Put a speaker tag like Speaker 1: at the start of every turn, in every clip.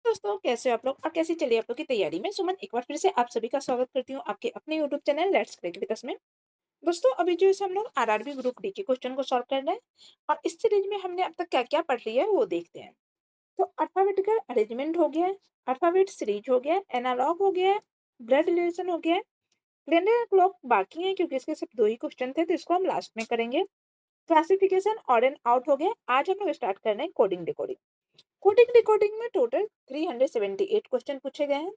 Speaker 1: दोस्तों, कैसे हो आप लोग और कैसी चली आप लोग की तैयारी में। सुमन एक बार फिर से आप सभी का स्वागत करती हूँ आपके अपने YouTube channel let's crack with us में। दोस्तों, अभी जो है हम लोग आरआरबी ग्रुप डी के क्वेश्चन को सॉल्व कर रहे हैं और इस सीरीज में हमने अब तक क्या क्या पढ़ लिया है वो देखते हैं। तो अल्फाबेटिकल अरेंजमेंट हो गया है, अल्फाबेट सीरीज हो गया है, एनालॉग हो गया है, ब्लड रिलेशन हो गया है, कैलेंडर क्लॉक बाकी है क्योंकि इसके सिर्फ 2 ही क्वेश्चन थे तो इसको हम लास्ट में करेंगे। क्लासिफिकेशन ऑड एंड आउट हो गया। आज हम लोग स्टार्ट कर रहे हैं कोडिंग डिकोडिंग। कोडिंग डिकोडिंग में टोटल 378 क्वेश्चन पूछे गए हैं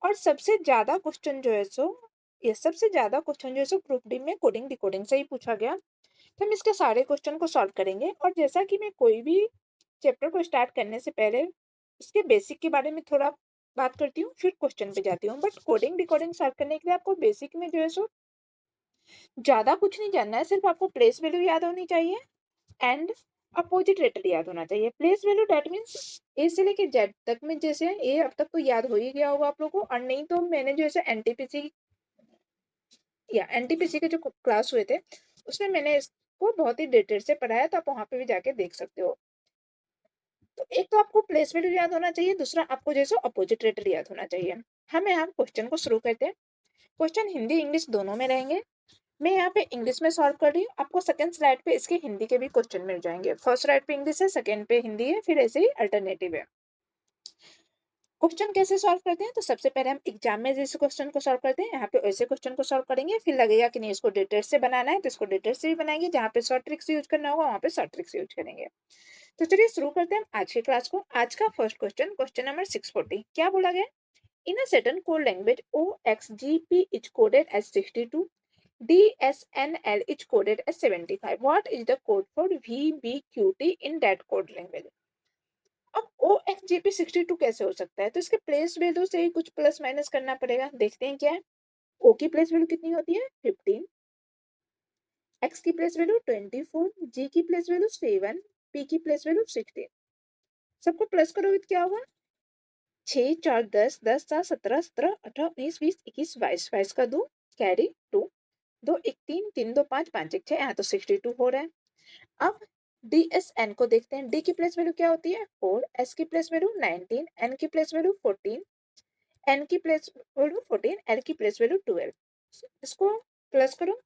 Speaker 1: और सबसे ज्यादा क्वेश्चन जो है सो ग्रुप डी में कोडिंग डिकोडिंग से ही पूछा गया। तो हम इसके सारे क्वेश्चन को सॉल्व करेंगे और जैसा कि मैं कोई भी चैप्टर को स्टार्ट करने से पहले इसके बेसिक के बारे में थोड़ा बात करती हूँ, फिर क्वेश्चन पे जाती हूँ। बट कोडिंग डिकोडिंग सॉल्व करने के लिए आपको बेसिक में जो है सो ज्यादा कुछ नहीं जानना है, सिर्फ आपको प्लेस वैल्यू याद होनी चाहिए एंड अपोजिट रेटर याद होना चाहिए। प्लेस वैल्यू दैट मींस ए से लेके जेड तक में, जैसे ए अब तक तो याद हो ही गया होगा आप लोगों को, और नहीं तो मैंने जो है एनटीपीसी के जो क्लास हुए थे उसमें मैंने इसको बहुत ही डिटेल से पढ़ाया, तो आप वहां पे भी जाके देख सकते हो। तो एक तो आपको प्लेस वैल्यू याद होना चाहिए, दूसरा आपको जैसे अपोजिट रेटर याद होना चाहिए। हम यहाँ क्वेश्चन को शुरू करते हैं। क्वेश्चन हिंदी इंग्लिश दोनों में रहेंगे। मैं यहाँ पे इंग्लिश में सॉल्व कर रही हूँ, आपको सेकंड स्लाइड पे इसके हिंदी के भी क्वेश्चन मिल जाएंगे। फर्स्ट स्लाइड पे इंग्लिश है, सेकंड पे हिंदी है, फिर ऐसे ही अल्टरनेटिव है। क्वेश्चन कैसे सॉल्व करते हैं, तो सबसे पहले हम एग्जाम में जैसे क्वेश्चन को सॉल्व करते हैं यहाँ पे वैसे क्वेश्चन को सॉल्व करेंगे। फिर लगेगा कि नहीं इसको डिटेल से बनाना है तो इसको डिटेल से भी बनाएंगे, जहाँ पे शॉर्ट ट्रिक्स यूज करना होगा वहाँ पे शॉर्ट ट्रिक्स यूज करेंगे। तो चलिए शुरू करते हैं आज की क्लास को। आज का फर्स्ट क्वेश्चन, क्वेश्चन नंबर 640, क्या बोला गया। In a certain code language OXGP is coded as 62, DSNL is coded as 75. What is the code for VBQT in that code language? अब OXGP 62 कैसे हो सकता है, तो इसके प्लेस वैल्यू से ही कुछ प्लस माइनस करना पड़ेगा। देखते हैं क्या है। O की प्लेस वैल्यू कितनी होती है 15, X की प्लेस वैल्यू 24, G की प्लेस वैल्यू 7, P की प्लेस वैल्यू 16। सबको प्लस करोगे तो क्या होगा, 6 4 10, 10 7 17, 17 18 19 20 21 22, 22 का 2 कैरी 2, 2 1 3, 3 2 5, 5 1 6, यहाँ तो 62 हो रहा है। अब DSN को देखते हैं। D की प्लेस वैल्यू क्या होती है 4, S की प्लेस वैल्यू 19, N की प्लेस वैल्यू 14, N की प्लेस वैल्यू 14, L की प्लेस वैल्यू 12। इसको प्लस करो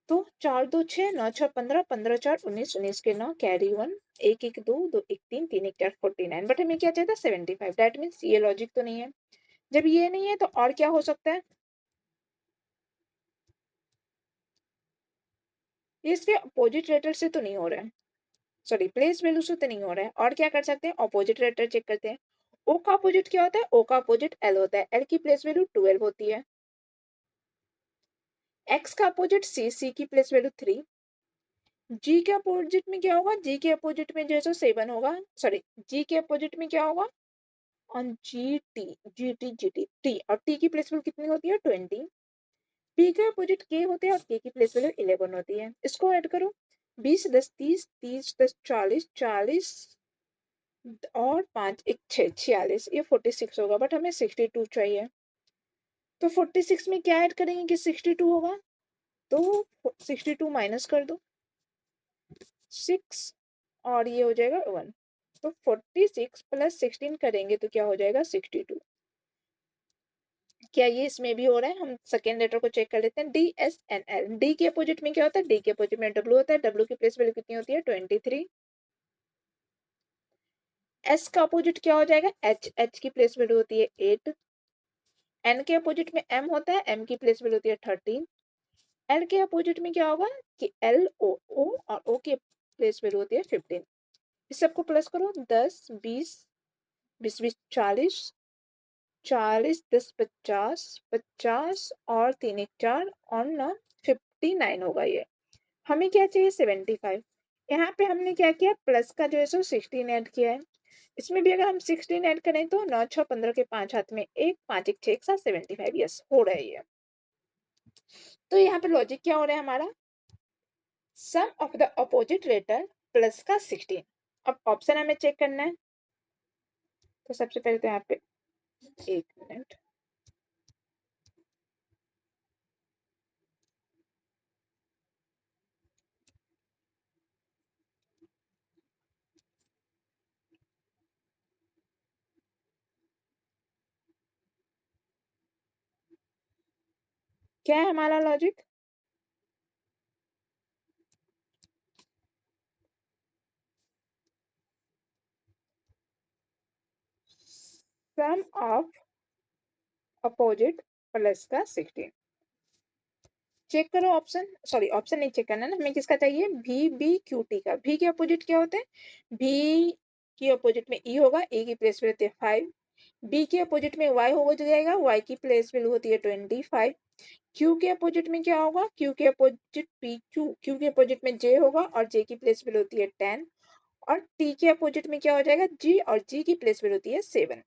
Speaker 1: तो 4 2 6, 9 6 15, 15 4 19, 19 के 9 कैरी 1, 1 1 2, 2 1 3, 3 1 4 49। बट हमें क्या चाहिए था 75। दैट मीन्स ये लॉजिक तो नहीं है। जब ये नहीं है तो और क्या हो सकता है, ये इसके अपोजिट रेटर से तो नहीं हो रहा है, सॉरी प्लेस वैल्यू से तो नहीं हो रहा है। और क्या कर सकते हैं, अपोजिट रेटर चेक करते हैं। ओ का अपोजिट क्या होता है, ओ का अपोजिट एल होता है। एल की प्लेस वैल्यू 12 होती है। एक्स का अपोजिट सी, सी की प्लेस वैल्यू 3। जी के अपोजिट में क्या होगा, जी के अपोजिट में जो है 7 होगा, सॉरी जी के अपोजिट में क्या होगा on G T, G T G T T, और टी की प्लेस वैल्यू कितनी होती है 20। पी के अपोजिट के होते हैं और के की प्लेस वैल्यू 11 होती है। इसको ऐड करो, 20 10 30, 30 10 40, 40 और 5 1 6, 46, ये 46 होगा। बट हमें 62 चाहिए, तो 46 में क्या ऐड करेंगे कि 62 होगा, तो 62 माइनस कर दो 6 और ये हो जाएगा 1। तो 46 प्लस 16 करेंगे तो क्या हो जाएगा 62। क्या ये इसमें भी हो रहा है, हम सेकेंड लेटर को चेक कर लेते हैं। DSNL, डी के अपोजिट में क्या होता है, डी के अपोजिट में डब्ल्यू होता है। डब्ल्यू की प्लेस वैल्यू कितनी होती है 23। एस का अपोजिट क्या हो जाएगा एच, एच की प्लेस वैल्यू होती है 8। एन के अपोजिट में एम होता है, एम की प्लेस वैल्यू होती है 13। एल के अपोजिट में क्या होगा कि एल ओ, ओ और ओ की प्लेस वैल्यू होती है 15। इस सबको प्लस करो, 10 20 20 20 40, 40 10 50, 50 और 3 1 4 और 9 59 होगा ये। हमें क्या चाहिए 75। यहाँ पे हमने क्या किया, प्लस का जो है सो 16 ऐड किया है। इसमें भी अगर हम 16 ऐड करें तो 9 6 15 के 5 हाथ में 1, 5 1 6 एक साथ 75। यस हो रहा है ये। तो यहाँ पे लॉजिक क्या हो रहा है हमारा, sum of the opposite letter plus का 16। अब ऑप्शन हमें चेक करना है, तो सबसे पहले तो यहाँ पे 1 मिनट, क्या है हमारा logic? Sum of opposite plus का 16। चेक करो ऑप्शन, सॉरी ऑप्शन नहीं चेक करना ना, हमें किसका चाहिए? भी बी क्यू टी का। भी के अपोजिट क्या होते हैं? भी के अपोजिट में ई होगा, ई की प्लेस पे होती है 5। बी के अपोजिट में वाई हो जाएगा, वाई की प्लेस वैल्यू होती है 25। क्यू के अपोजिट में क्या होगा? क्यू के अपोजिट पी क्यू, क्यू के अपोजिट में जे होगा और जे की प्लेस वैल्यू होती है 10। और टी के अपोजिट में क्या हो जाएगा? जी, और जी की प्लेस वैल्यू होती है 7।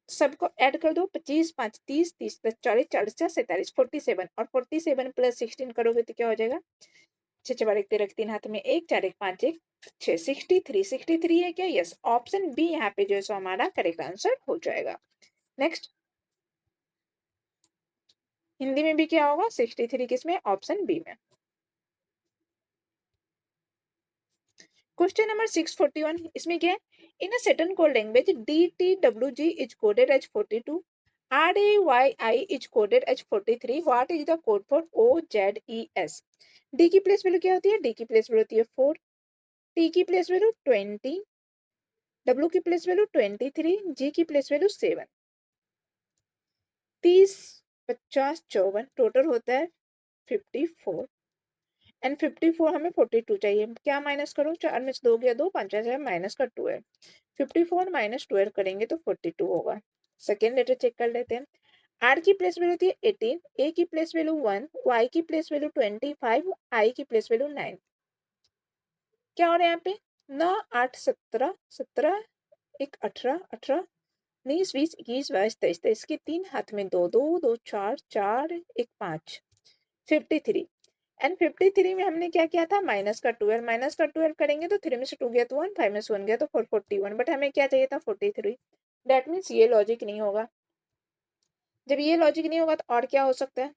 Speaker 1: सबको ऐड कर दो, 25 5 30, 30 प्लस 40, 40 से 47, 47, और 47 प्लस 16 करोगे तो क्या हो जाएगा? 6 4 1 13, 3 हाथ में 1 4 1 5 1 6, 63। 63 है क्या? यस, ऑप्शन बी यहाँ पे जो है सो हमारा करेक्ट आंसर हो जाएगा। नेक्स्ट, हिंदी में भी क्या होगा? 63 किसमें? ऑप्शन बी में। क्वेश्चन नंबर 641, इसमें क्या है? इन अ certain code language DTWG is coded as 42, RAYI is coded as 43, what is the code for OZES? D की प्लेस वैल्यू क्या होती है? D की प्लेस वैल्यू होती है 4, T की प्लेस वैल्यू 20, W की प्लेस वैल्यू 23, G की प्लेस वैल्यू 7। 30 50 54 टोटल होता है 54, एंड 54 हमें 42 चाहिए। क्या माइनस करो? 4 में से 2 गया 2, 5 है माइनस का 2 है। 54 माइनस 12 करेंगे तो 42 होगा। सेकेंड लेटर चेक कर लेते हैं। आर की प्लेस वैल्यू होती है 18, ए की प्लेस वैल्यू 1, वाई की प्लेस वैल्यू 25, आई की प्लेस वैल्यू 9। क्या हो रहा है यहाँ पे? 9 8 17, 17 1 18, 18 19 20 21 22 23, 23 के 3 हाथ में 2 2 2 4 4 1 5, 53। एंड 53 में हमने क्या किया था? माइनस का 12, माइनस का 12 करेंगे तो 3 में से 2 गया तो 1, 5 में से 1 गया तो 4, 41, बट हमें क्या चाहिए था? 43। दैट मीन्स ये लॉजिक नहीं होगा। जब ये लॉजिक नहीं होगा तो और क्या हो सकता है?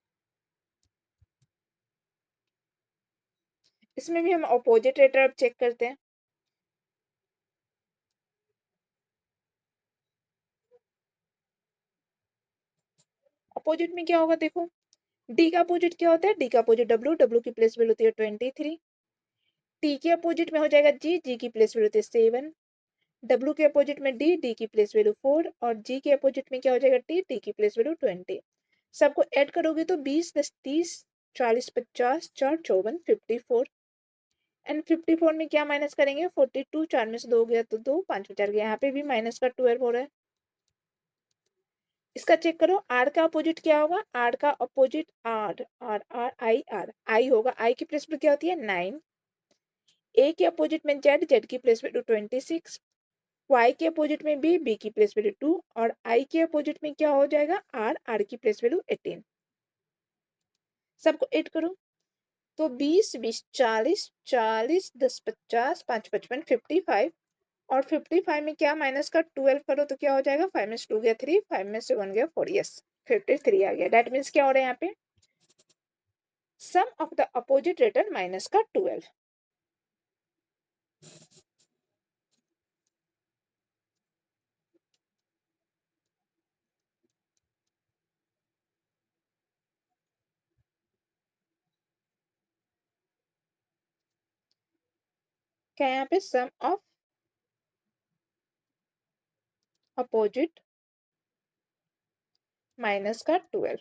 Speaker 1: इसमें भी हम अपोजिट रेटर अब चेक करते हैं। अपोजिट में क्या होगा देखो, डी का अपोजिट क्या होता है? डी का अपोजिट डब्ल्यू, डब्ल्यू की प्लेस वैल्यू होती है 23। टी के अपोजिट में हो जाएगा जी, जी की प्लेस वैल्यू होती है 7। डब्ल्यू के अपोजिट में डी, डी की प्लेस वैल्यू 4, और जी के अपोजिट में क्या हो जाएगा? टी, टी की प्लेस वैल्यू 20। सबको ऐड करोगे तो 20 10 30, 40 50, 4 54, 54। एंड 54 में क्या माइनस करेंगे? 42, 4 में से 2 गया तो 2, 5 में 4 गया, यहाँ पे भी माइनस का 12 हो रहा है। इसका चेक करो, आर का अपोजिट क्या होगा? आर का opposite R R R I, R I होगा, आई की प्लेस पे क्या होती है? 9। ए के अपोजिट में जेड, जेड की प्लेस वैल्यू 26। वाई के अपोजिट में बी, बी की प्लेस वैल्यू 2, और आई के अपोजिट में क्या हो जाएगा? आर, आर की प्लेस वैल्यू 18। सबको ऐड करो तो 20 20 40, 40 10 50, 5 55, 55। और 55 में क्या माइनस का 12 करो तो क्या हो जाएगा? 5 में से 2 गया 3, 5 में से 1 गया 4, यस 53 आ गया। दैट मीन्स क्या हो रहा है यहाँ पे? Sum of the opposite letter minus का 12। क्या है यहाँ पे? सम ऑफ अपोजिट माइनस का 12।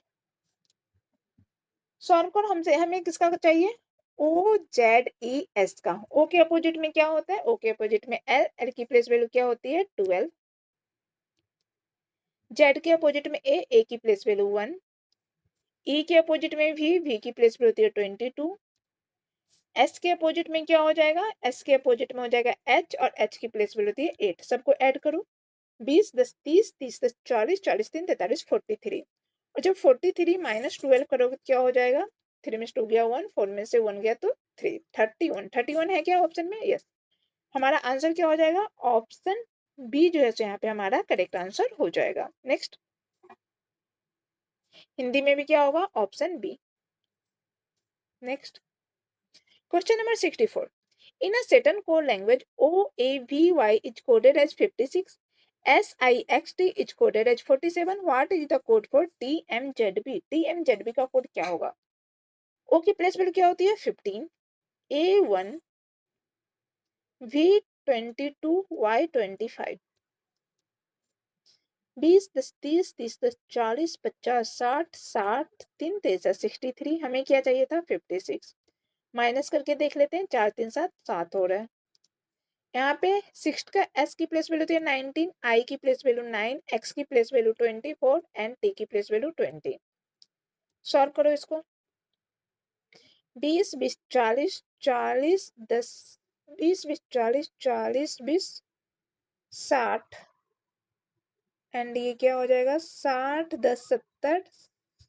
Speaker 1: सॉल्व करो, हमसे हमें किसका चाहिए? ओ जेड ई एस का। ओ के अपोजिट में क्या होता है? ओ के अपोजिट में एल, एल की प्लेस वैल्यू क्या होती है? 12। जेड के अपोजिट में ए, ए की प्लेस वैल्यू 1। ई के अपोजिट में वी की प्लेस वैल्यू होती है 22। एस के अपोजिट में क्या हो जाएगा? एस के अपोजिट में हो जाएगा एच, और एच की प्लेस वैल्यू होती है 8। सबको ऐड करो, 20 10 30, 30 10 40, 40 3 43, 43। और जब 43 माइनस 12 करोगे तो क्या हो जाएगा? 3 में से 2 गया 1, 4 में से 1 गया तो 3, 31। 31 है क्या ऑप्शन में? यस। हमारा आंसर क्या हो जाएगा? ऑप्शन बी जो है सो यहाँ पे हमारा करेक्ट आंसर हो जाएगा। नेक्स्ट, हिंदी में भी क्या होगा? Option B. Next, question number 64, in a certain code language OAVY is coded as 56 SIXT is coded as 47. What is the code for TMZB? TMZB का कोड क्या होगा? O की प्लेस वैल्यू क्या होती है? 15, A1, V22, Y25, 20, 10, 30, 30, 10, 40, 50, 60, 60, 3 तेजा 63, हमें क्या चाहिए था? 56। माइनस करके देख लेते हैं, 4 3 7 7 हो रहा है। यहाँ पे 6 का s की प्लेस वैल्यू होती है 19, i की प्लेस वैल्यू 9, x की प्लेस वैल्यू 24 एंड t की प्लेस वैल्यू 20। सॉल्व करो इसको। 20 20 40 40 10 20 20 40 40 20 60 एंड ये क्या हो जाएगा? 60 10 70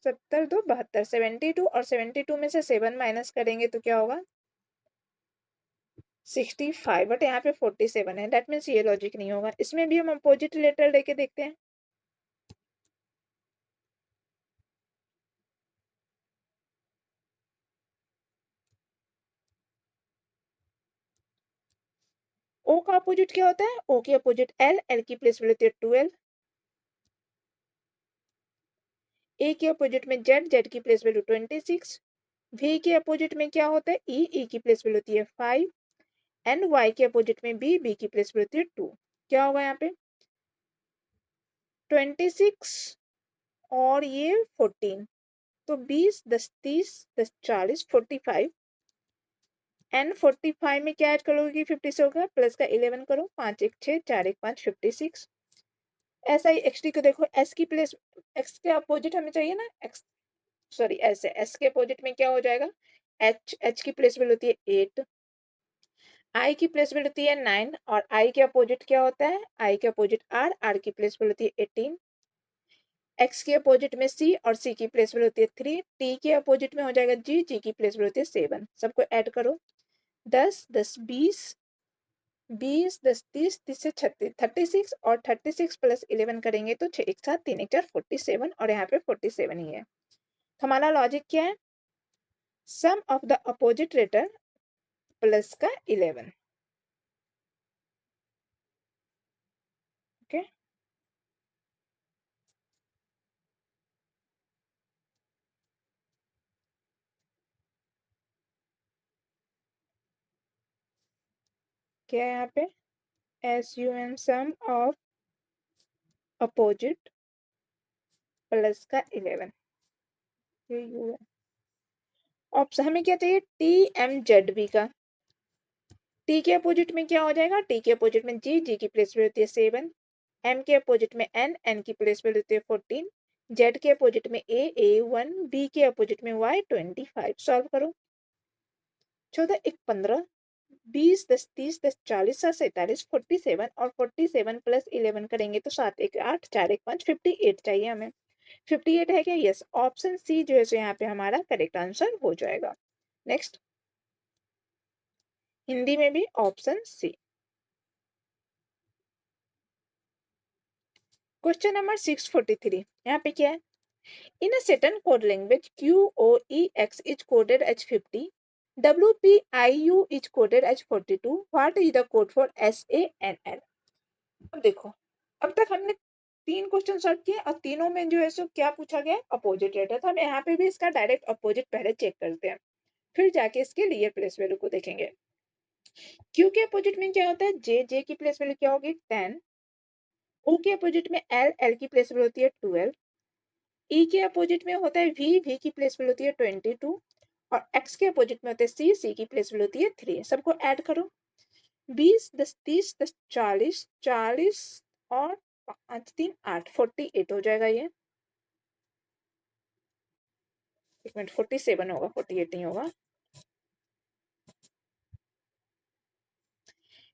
Speaker 1: 70 2 72 72 और 72 में से 7 माइनस करेंगे तो क्या होगा? 65। बट यहाँ पे 47 है, दैट मीन्स ये लॉजिक नहीं होगा। इसमें भी हम अपोजिट रिलेटर लेके देखते हैं। ओ का अपोजिट क्या होता है? ओ की अपोजिट एल, एल की प्लेस वैल्यू होती है 12, ए के अपोजिट में जेड, जेड की प्लेस वैल्यू 26, वी के अपोजिट में क्या होता है? ई, ई की प्लेस वैल्यू होती है 5 एंड वाई के अपोजिट में बी, बी की प्लेस वैल्यू होती है 2। क्या होगा यहाँ पे? 26 और ये 14, तो 20 10 30 10 40 45 एंड 45 में क्या ऐड करोगे? 50 से होगा, प्लस का 11 करो, 5 1 6 4 1 5 56। एस आई एक्स टी को देखो, एस की प्लेस, एक्स के अपोजिट हमें चाहिए ना, एक्स सॉरी एस है, एस के अपोजिट में क्या हो जाएगा? एच, एच की प्लेस वैल्यू होती है 8, आई की प्लेस वैल्यू होती है 9 और आई के अपोजिट क्या होता है? आई के अपोजिट आर, आर की प्लेस वैल्यू होती है 18, एक्स के अपोजिट में सी और सी की प्लेस वैल्यू होती है 3, टी के अपोजिट में हो जाएगा जी, जी की प्लेस वैल्यू होती है 7। सबको ऐड करो, 10 10 20 20 10 30 30 से 36 36 और 36 प्लस 11 करेंगे तो 6 एक साथ 3 1 4 47 और यहाँ पे 47 ही है। तो हमारा लॉजिक क्या है? Sum of the opposite letter plus का 11। ओके, क्या है यहाँ पे? SUM sum of opposite plus का 11। ये यू है। ऑप्शन हमें क्या चाहिए? TMZB का। टी के अपोजिट में क्या हो जाएगा? टी के अपोजिट में जी, जी की प्लेस वैल्यू होती है 7, एम के अपोजिट में एन, एन की प्लेस वैल्यू होती है 14, जेड के अपोजिट में ए 1, बी के अपोजिट में वाई 25। सॉल्व करो। 14 1 15 20 10 30 10 40 7 47 47 और 47 प्लस 11 करेंगे तो 7 1 8 4 1 5 58 चाहिए हमें। 58 है क्या? यस, ऑप्शन सी जो है सो यहाँ पे हमारा करेक्ट आंसर हो जाएगा। नेक्स्ट, हिंदी में भी ऑप्शन सी। क्वेश्चन नंबर 643, यहाँ पे क्या है? In a certain code language, QOEX is coded as 50, WPIU is coded as 42. What is the code for SANL? अब देखो, अब तक हमने 3 क्वेश्चन सॉल्व किए और तीनों में जो है सो क्या पूछा गया? Opposite letter. तो हम यहाँ पे भी इसका डायरेक्ट अपोजिट पहले चेक करते हैं, फिर जाके इसके रियल प्लेस वैल्यू को देखेंगे। Q के अपोजिट में क्या होता है? J, J की प्लेस वैल्यू क्या होगी? 10, O के अपोजिट में L, L की प्लेस वैल्यू होती है 12, ई के अपोजिट में होता है वी, वी की प्लेस वैल्यू होती है 22 और एक्स के अपोजिट में होता है सी, सी की प्लेस वैल्यू होती है 3। सबको ऐड करो, 20 10 30 10 40 40 और 5 3 8 48 हो जाएगा ये। एक मिनट, 47 होगा, 48 नहीं होगा।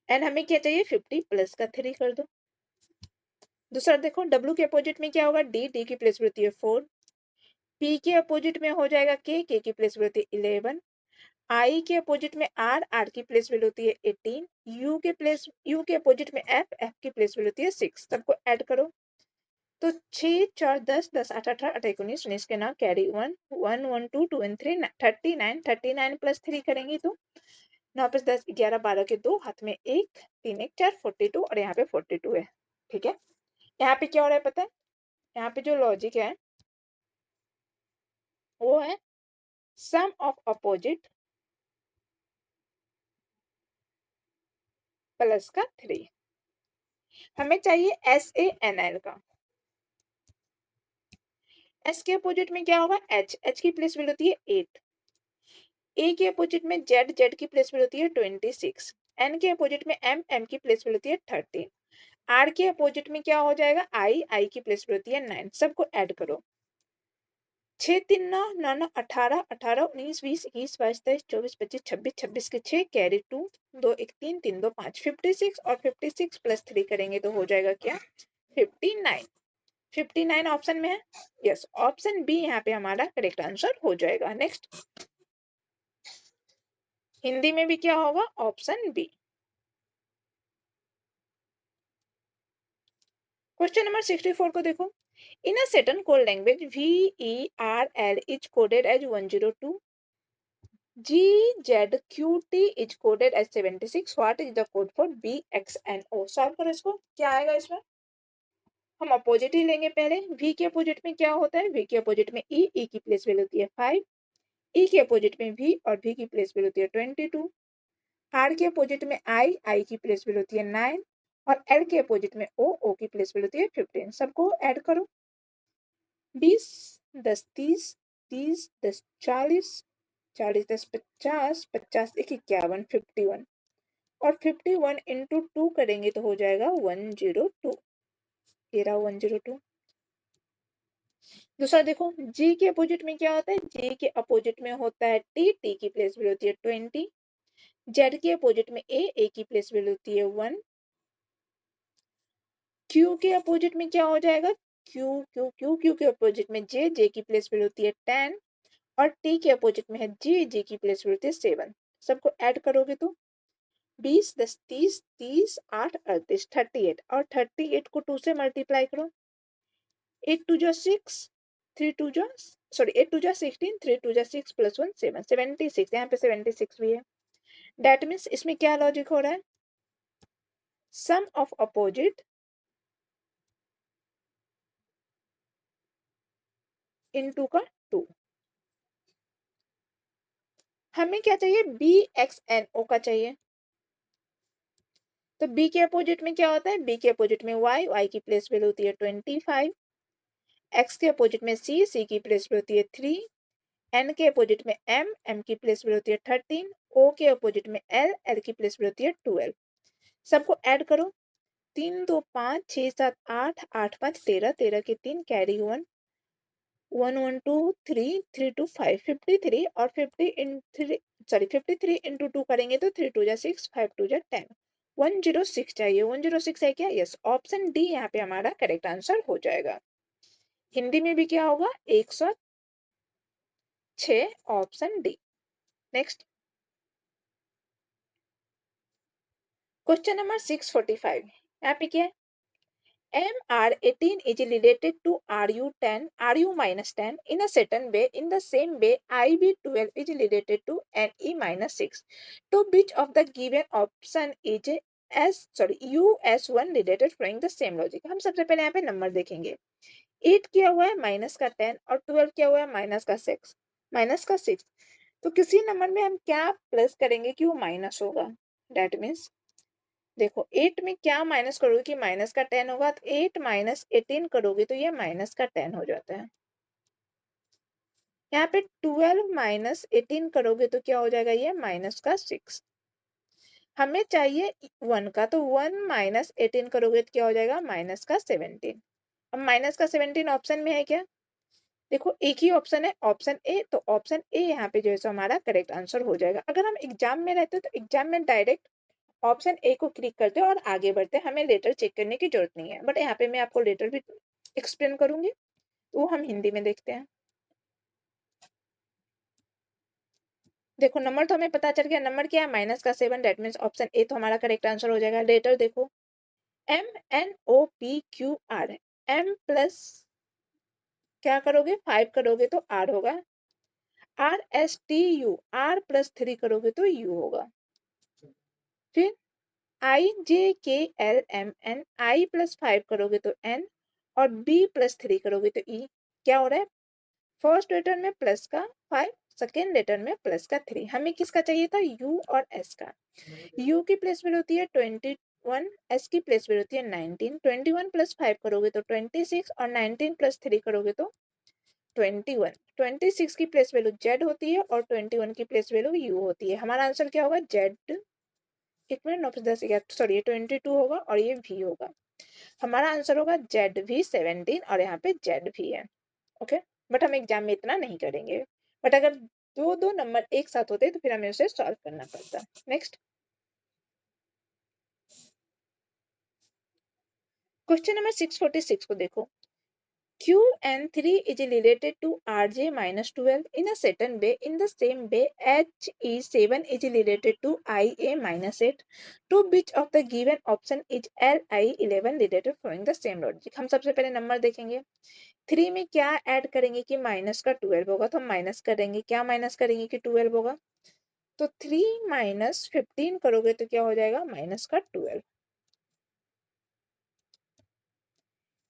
Speaker 1: एंड हमें क्या चाहिए? 50 प्लस का 3 कर दो। दूसरा देखो, डब्ल्यू के अपोजिट में क्या होगा? डी, डी की प्लेस वैल्यू होती है 4, पी के अपोजिट में हो जाएगा के, के की प्लेस वैल्यू होती है 11, आई के अपोजिट में आर, आर की प्लेस वैल्यू होती है 18, यू के अपोजिट में एफ, एफ की प्लेस वैल्यू होती है 6। सबको ऐड करो तो 6 4 10 10 8 18 8 19 19 के ना कैरी 1 1 1 2 2 एंड 3 39 39 प्लस 3 करेंगे तो 9 प्लस 10 11 12 के 2 हाथ में 1 3 1 4 42 और यहाँ पे 42 है। ठीक है, यहाँ पे क्या हो रहा है पता है, यहाँ पे जो लॉजिक है वो है सम ऑफ अपोजिट प्लस का 3। हमें चाहिए SANL का। S के अपोजिट में क्या होगा, H की प्लेस वैल्यू होती है 8, A के अपोजिट में Z की प्लेस वैल्यू होती है 26, N के अपोजिट में M की प्लेस वैल्यू होती है 13, R के अपोजिट में क्या हो जाएगा, I की प्लेस वैल्यू होती है 9। सबको ऐड करो, 6 3 9 9 9 18 18 19 20 21 22 23 24 25 26 26 के 6 कैरी 2 2 1 3 3 2 5 56 और 56 प्लस 3 करेंगे तो हो जाएगा क्या, 59। 59 ऑप्शन में है, यस ऑप्शन बी यहाँ पे हमारा करेक्ट आंसर हो जाएगा। नेक्स्ट, हिंदी में भी क्या होगा, ऑप्शन बी। क्वेश्चन नंबर 64 को देखो, in a certain code language VERL is coded as 102, GZQT is coded as 76, what is the code for BXNO? Solve करो इसको, क्या आएगा इसमें, हम अपोजिट ही लेंगे पहले। V के अपोजिट में क्या होता है, V के अपोजिट में E की प्लेस वैल्यू होती है 5, E के अपोजिट में V और V की प्लेस वैल्यू होती है 22, R के अपोजिट में I की प्लेस वैल्यू होती है 9 और L के अपोजिट में O की प्लेस वैल्यू होती है 15। सबको ऐड करो, 20 10 30 30 10 40 40 10 50 50 1 51 51 और 51 इंटू 2 करेंगे तो हो जाएगा 102। ये रहा 102। दूसरा देखो, G के अपोजिट में क्या होता है, G के अपोजिट में होता है T की प्लेस वैल्यू होती है 20, Z के अपोजिट में A की प्लेस वैल्यू होती है 1, Q के अपोजिट में क्या हो जाएगा, Q के अपोजिट में J की प्लेस वैल्यू होती है 10 और T के अपोजिट में है G की प्लेस वैल्यू होती है 7। सबको ऐड करोगे तो 20 10 30 30 8 38 38 और 38 को 2 से मल्टीप्लाई करो, 8 2 जा 6 3 2 जा सॉरी 8 2 जा 16 3 2 जा 6 प्लस 1 7 76। यहाँ पे 76 भी है, दैट मीन्स इसमें क्या लॉजिक हो रहा है, सम ऑफ अपोजिट इनटू का 2। हमें क्या चाहिए, BXNO का चाहिए, तो B के अपोजिट में क्या होता है, B के अपोजिट में Y की प्लेस वैल्यू होती है 25, X के अपोजिट में C की प्लेस वैल्यू होती है 3, N के अपोजिट में M की प्लेस वैल्यू होती है 13, O के अपोजिट में L की प्लेस वैल्यू होती है 12। सबको ऐड करो, 3 2 5 6 7 8 8 5 13 13 के 3 कैरी 1 1 1 2 3 3 2 5 53 और 50 इन 3 सॉरी 53 इंटू 2 करेंगे तो 3 2 जा 6 5 2 जा 10 106 चाहिए, 106 है क्या, यस ऑप्शन डी यहाँ पे हमारा करेक्ट आंसर हो जाएगा। हिंदी में भी क्या होगा, 106 option D. Next, question number 645, यहाँ पे क्या है, MR18 is related to RU10, RU minus 10 in a certain way. In the same way, IB12 is related to NE minus 6. To which of the given option is US1 related following the same logic? हम सबसे पहले यहाँ पे number देखेंगे, 8 क्या हुआ है minus का 10 और 12 क्या हुआ है माइनस का 6 माइनस का 6। तो किसी नंबर में हम क्या प्लस करेंगे कि वो माइनस होगा, दैट मीन्स देखो 8 में क्या माइनस करोगे कि माइनस का 10 होगा, तो 8 माइनस 18 करोगे तो ये माइनस का 10 हो जाता है। यहाँ पे 12 माइनस 18 करोगे तो क्या हो जाएगा, ये माइनस का 6। हमें चाहिए 1 का, तो 1 माइनस 18 करोगे तो क्या हो जाएगा, माइनस का 17। अब माइनस का 17 ऑप्शन में है क्या, देखो एक ही ऑप्शन है, ऑप्शन ए, तो ऑप्शन ए यहाँ पे जो है सो हमारा करेक्ट आंसर हो जाएगा। अगर हम एग्जाम में रहते तो एग्जाम में डायरेक्ट ऑप्शन ए को क्लिक करते हैं और आगे बढ़ते हैं, हमें लेटर चेक करने की जरूरत नहीं है, बट यहाँ पे मैं आपको लेटर भी एक्सप्लेन करूंगी, तो वो हम हिंदी में देखते हैं। देखो नंबर तो हमें पता चल गया, नंबर क्या है माइनस का 7, दैट मीन्स ऑप्शन ए तो हमारा करेक्ट आंसर हो जाएगा। लेटर देखो MNOPQR, M प्लस क्या करोगे 5 करोगे तो R होगा, RSTU, R प्लस 3 करोगे तो U होगा। फिर आई जे के एल एम एन, आई प्लस 5 करोगे तो एन, और बी प्लस 3 करोगे तो ई। क्या हो रहा है, फर्स्ट लेटर में प्लस का 5, सेकेंड लेटर में प्लस का 3। हमें किसका चाहिए था, यू और एस का। यू की प्लेस वैल्यू होती है 21, एस की प्लेस वैल्यू होती है 19। 21 प्लस 5 करोगे तो 26, और 19 प्लस 3 करोगे तो 21। 26 की प्लेस वैल्यू जेड होती है और 21 की प्लेस वैल्यू यू होती है। हमारा आंसर क्या होगा, जेड, एक मिनट 9 प्लस 10 11, सॉरी ये 22 होगा और ये वी होगा। हमारा आंसर होगा जेड वी 17, और यहाँ पे जेड वी है। ओके, बट हम एग्जाम में इतना नहीं करेंगे, बट अगर दो दो नंबर एक साथ होते तो फिर हमें उसे सॉल्व करना पड़ता। नेक्स्ट क्वेश्चन नंबर 646 को देखो। Qn3 is related to Rj minus 12 in a certain way. In the same way, He7 is related to Ia minus 8. To which of the given option is Li11 related following the same logic? हम सबसे पहले number देखेंगे। 3 में क्या add करेंगे कि minus का 12 होगा, तो हम माइनस करेंगे। क्या माइनस करेंगे कि 12 होगा, तो 3 माइनस 15 करोगे तो क्या हो जाएगा, माइनस का 12।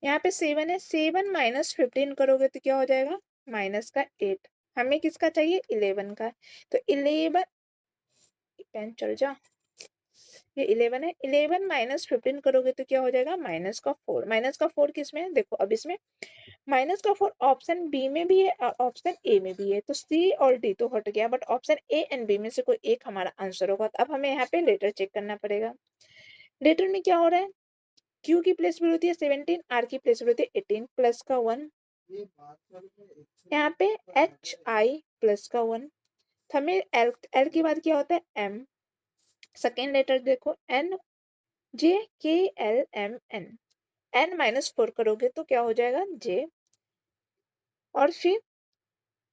Speaker 1: यहाँ पे 7 है, 7 माइनस 15 करोगे तो क्या हो जाएगा, माइनस का 8। हमें किसका चाहिए, 11 का। तो 11, पेन चल जा, ये 11 है। 11 माइनस 15 करोगे तो क्या हो जाएगा, माइनस का 4। माइनस का 4 किस में है, देखो अब इसमें माइनस का 4 ऑप्शन बी में भी है और ऑप्शन ए में भी है, तो सी और डी तो हट गया, but option A and B में से कोई एक हमारा आंसर होगा। तो अब हमें यहाँ पे लेटर चेक करना पड़ेगा। लेटर में क्या हो रहा है, Q की प्लेस वैल्यू होती है 17, R की प्लेस वैल्यू होती है 18, प्लस का 1, यहाँ पे एच आई प्लस का 1। हमें एल, एल के बाद क्या होता है, एम। सेकेंड लेटर देखो, N J K L M N, N minus 4 करोगे तो क्या हो जाएगा, जे, और फिर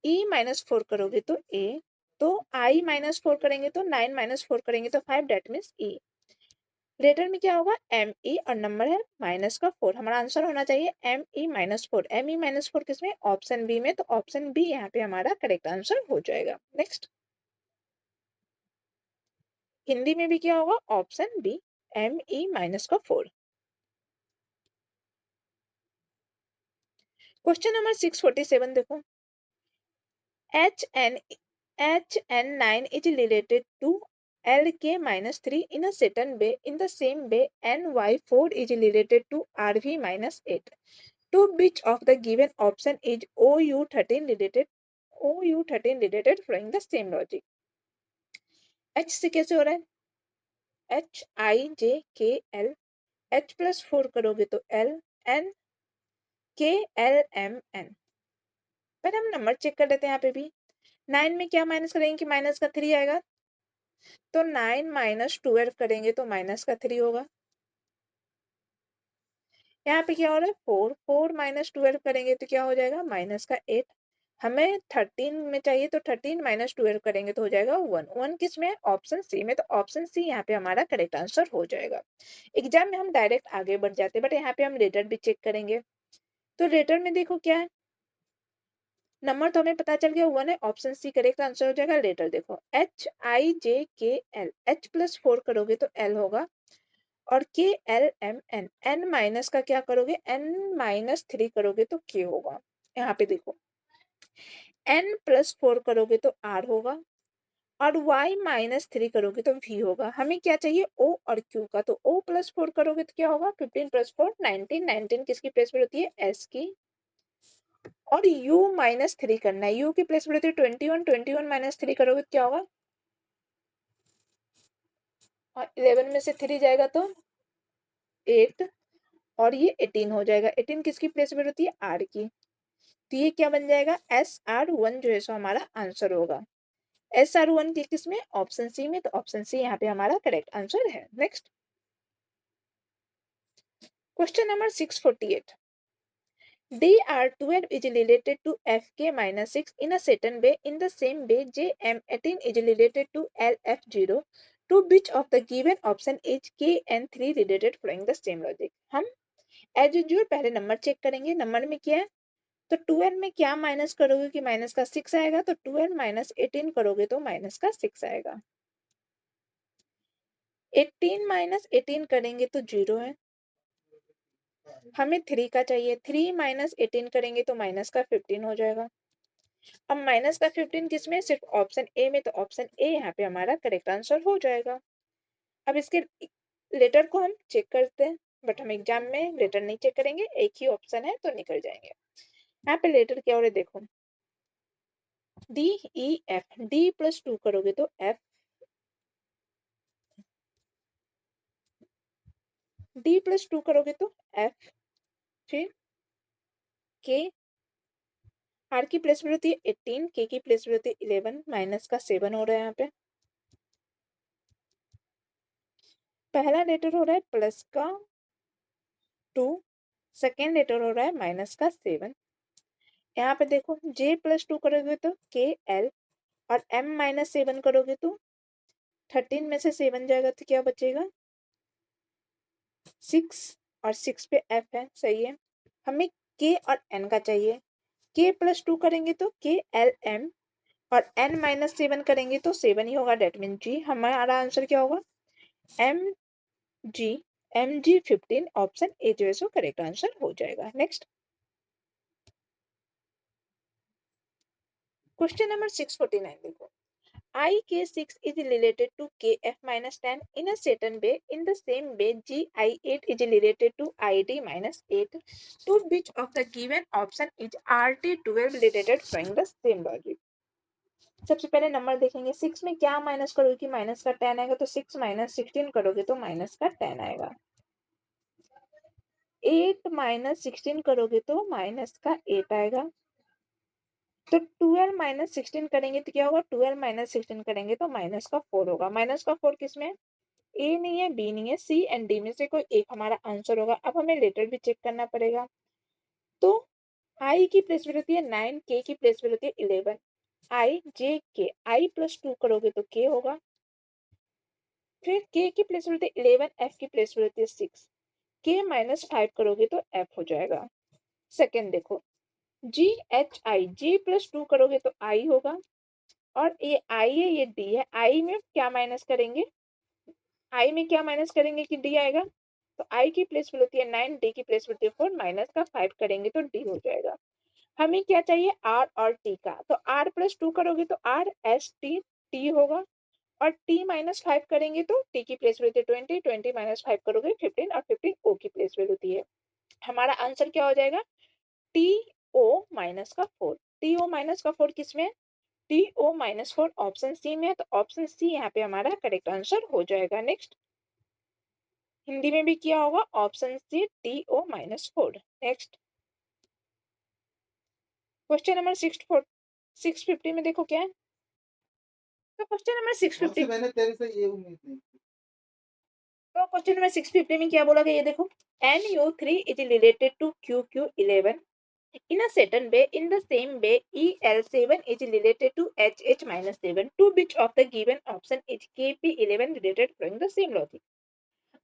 Speaker 1: ई माइनस 4 करोगे तो ए, तो आई माइनस 4 करेंगे तो 9 माइनस 4 करेंगे तो 5, डेट मीन्स ई। लेटर में क्या होगा, एम ई, और नंबर है माइनस का 4। हमारा आंसर होना चाहिए M E minus 4। M E minus 4 किसमें, ऑप्शन बी में, तो ऑप्शन बी यहाँ पे हमारा करेक्ट आंसर हो जाएगा। नेक्स्ट हिंदी में भी क्या होगा, option B, M E minus का 4। क्वेश्चन नंबर 647 देखो। H N 9 is related to LK minus 3 in a certain way. In the same way, NY4 is related to RV minus 8. To which of the given option is OU13 related, OU13 related following the same logic? H से कैसे हो रहा है, H I J K L, H plus 4 करोगे तो L, N के L M N. पहले हम नंबर चेक कर लेते हैं। यहाँ पे भी 9 में क्या माइनस करेंगे कि माइनस का 3 आएगा, तो 9 माइनस 12 करेंगे तो माइनस का 3 होगा। यहाँ पे क्या हो रहा है, 4, 4 माइनस 12 करेंगे तो क्या हो जाएगा, माइनस का 8। हमें 13 में चाहिए, तो 13 माइनस 12 करेंगे तो हो जाएगा 1। 1 किस में, ऑप्शन सी में, तो ऑप्शन सी यहाँ पे हमारा करेक्ट आंसर हो जाएगा। एग्जाम में हम डायरेक्ट आगे बढ़ जाते हैं, बट यहाँ पे हम रेटर भी चेक करेंगे। तो रेटर में देखो क्या है, नंबर तो हमें पता चल गया 1 है, ऑप्शन सी करेक्ट आंसर हो जाएगा। लेटर देखो, H I J K L, H plus 4 करोगे तो एल होगा, और K L M N, N minus का क्या करोगे, एन माइनस 3 करोगे तो के होगा। यहाँ पे देखो, एन प्लस 4 करोगे तो आर होगा, और y माइनस 3 करोगे तो v होगा। हमें क्या चाहिए, o और q का, तो o प्लस 4 करोगे तो क्या होगा, 15 प्लस 4 19, 19 किसकी प्लेस में होती है, s की, और u माइनस 3 करना है, u की प्लेस में होती है 21, 21 माइनस 3 करोगे तो क्या होगा, और 11 में से 3 जाएगा तो 8, और ये 18 हो जाएगा। 18 किसकी प्लेस में होती है, r की, तो ये क्या बन जाएगा, SR1 जो है सो हमारा आंसर होगा। SR1 की किस में, ऑप्शन सी में, तो ऑप्शन सी यहाँ पे हमारा करेक्ट आंसर है। Next question number 648। DR12 is related to FK minus 6 in a certain way. In the same way, JM18 is related to LF0. To which of the given option is KN3 related following the same logic? हम as usual पहले number check करेंगे। Number में क्या है, तो 12 में क्या minus करोगे कि माइनस का 6 आएगा, तो 12 माइनस 18 करोगे तो माइनस का 6 आएगा। 18 माइनस 18 करेंगे तो 0 है। हमें 3 का चाहिए, 3 माइनस 18 करेंगे तो माइनस का 15 हो जाएगा। अब माइनस का 15 किसमें, सिर्फ ऑप्शन ए में, तो ऑप्शन ए यहाँ पे हमारा करेक्ट आंसर हो जाएगा। अब इसके लेटर को हम चेक करते हैं, बट हम एग्जाम में लेटर नहीं चेक करेंगे, एक ही ऑप्शन है तो निकल जाएंगे। यहाँ पे लेटर क्या हो रहा है देखो, D E F, D plus 2 करोगे तो एफ, डी प्लस 2 करोगे तो एफ, फिर के, आर की प्लेस वैल्यू होती है 18, के की प्लेस वैल्यू होती है 11, माइनस का 7 हो रहा है यहाँ पे। पहला लेटर हो रहा है प्लस का 2, सेकेंड लेटर हो रहा है माइनस का 7। यहाँ पे देखो जे प्लस 2 करोगे तो के एल, और एम माइनस 7 करोगे तो 13 में से 7 जाएगा तो क्या बचेगा 6, और 6 पे एफ है, सही है। हमें के और एन का चाहिए, के प्लस 2 करेंगे तो के एल एम, और एन माइनस 7 करेंगे तो 7 ही होगा, डेट मीन जी। हमारा आंसर क्या होगा M G, M G 15, option A जो है सो करेक्ट आंसर हो जाएगा। नेक्स्ट क्वेश्चन नंबर 649 देखो, I K6 is related to KF minus 10 in a certain way. In the same way, GI8 is related to ID minus 8. To which of the given option is RT12 related showing the same logic? सबसे पहले number देखेंगे, 6 में क्या minus करोगे कि minus का 10 आएगा, तो 6 माइनस 16 करोगे तो माइनस का 10 आएगा। 8 माइनस 16 करोगे तो माइनस का 8 आएगा। तो 12 माइनस 16 करेंगे तो क्या होगा, 12 माइनस 16 करेंगे तो माइनस का 4 होगा। माइनस का 4 किसमें, ए नहीं है, बी नहीं है, सी एंड डी में से कोई एक हमारा आंसर होगा। अब हमें लेटर भी चेक करना पड़ेगा। तो आई की प्लेस वैल्यू होती है 9, के की प्लेस वैल्यू होती है 11, आई जे के, आई प्लस 2 करोगे तो के होगा, फिर के की प्लेस वैल्यू होती है 11, एफ की प्लेस वैल्यू होती है 6, के माइनस 5 करोगे तो एफ हो जाएगा। सेकेंड देखो, जी एच आई, जी प्लस 2 करोगे तो आई होगा, और ये आई है ये डी है, आई में क्या माइनस करेंगे, आई में क्या माइनस करेंगे कि डी आएगा, तो आई की प्लेस वैल्यू होती है 9, डी की प्लेस वैल्यू होती है 4, माइनस का 5 करेंगे तो डी हो जाएगा। हमें क्या चाहिए आर और टी का, तो आर प्लस 2 करोगे तो आर एस टी टी होगा, और टी माइनस 5 करेंगे तो टी की प्लेस वैल्यू होती है 20, 20 माइनस 5 करोगे 15, और 15 ओ की प्लेस वैल्यू होती है। हमारा आंसर क्या हो जाएगा टी ओ माइनस का 4। टी ओ माइनस का 4 किसमें, T O minus 4 option C में है, तो ऑप्शन सी यहाँ पे हमारा करेक्ट आंसर हो जाएगा। नेक्स्ट हिंदी में भी किया होगा, option C T O minus 4। Next question number 650 में देखो क्या है, तो क्वेश्चन नंबर 650, मैंने तेरे से ये उम्मीद नहीं, तो क्वेश्चन नंबर 650 में क्या बोला गया ये देखो, NU3 is related to QQ11 in a certain way. In the same way, EL7 is related to HH-7. To which of the given option is KP11 related following the same logic?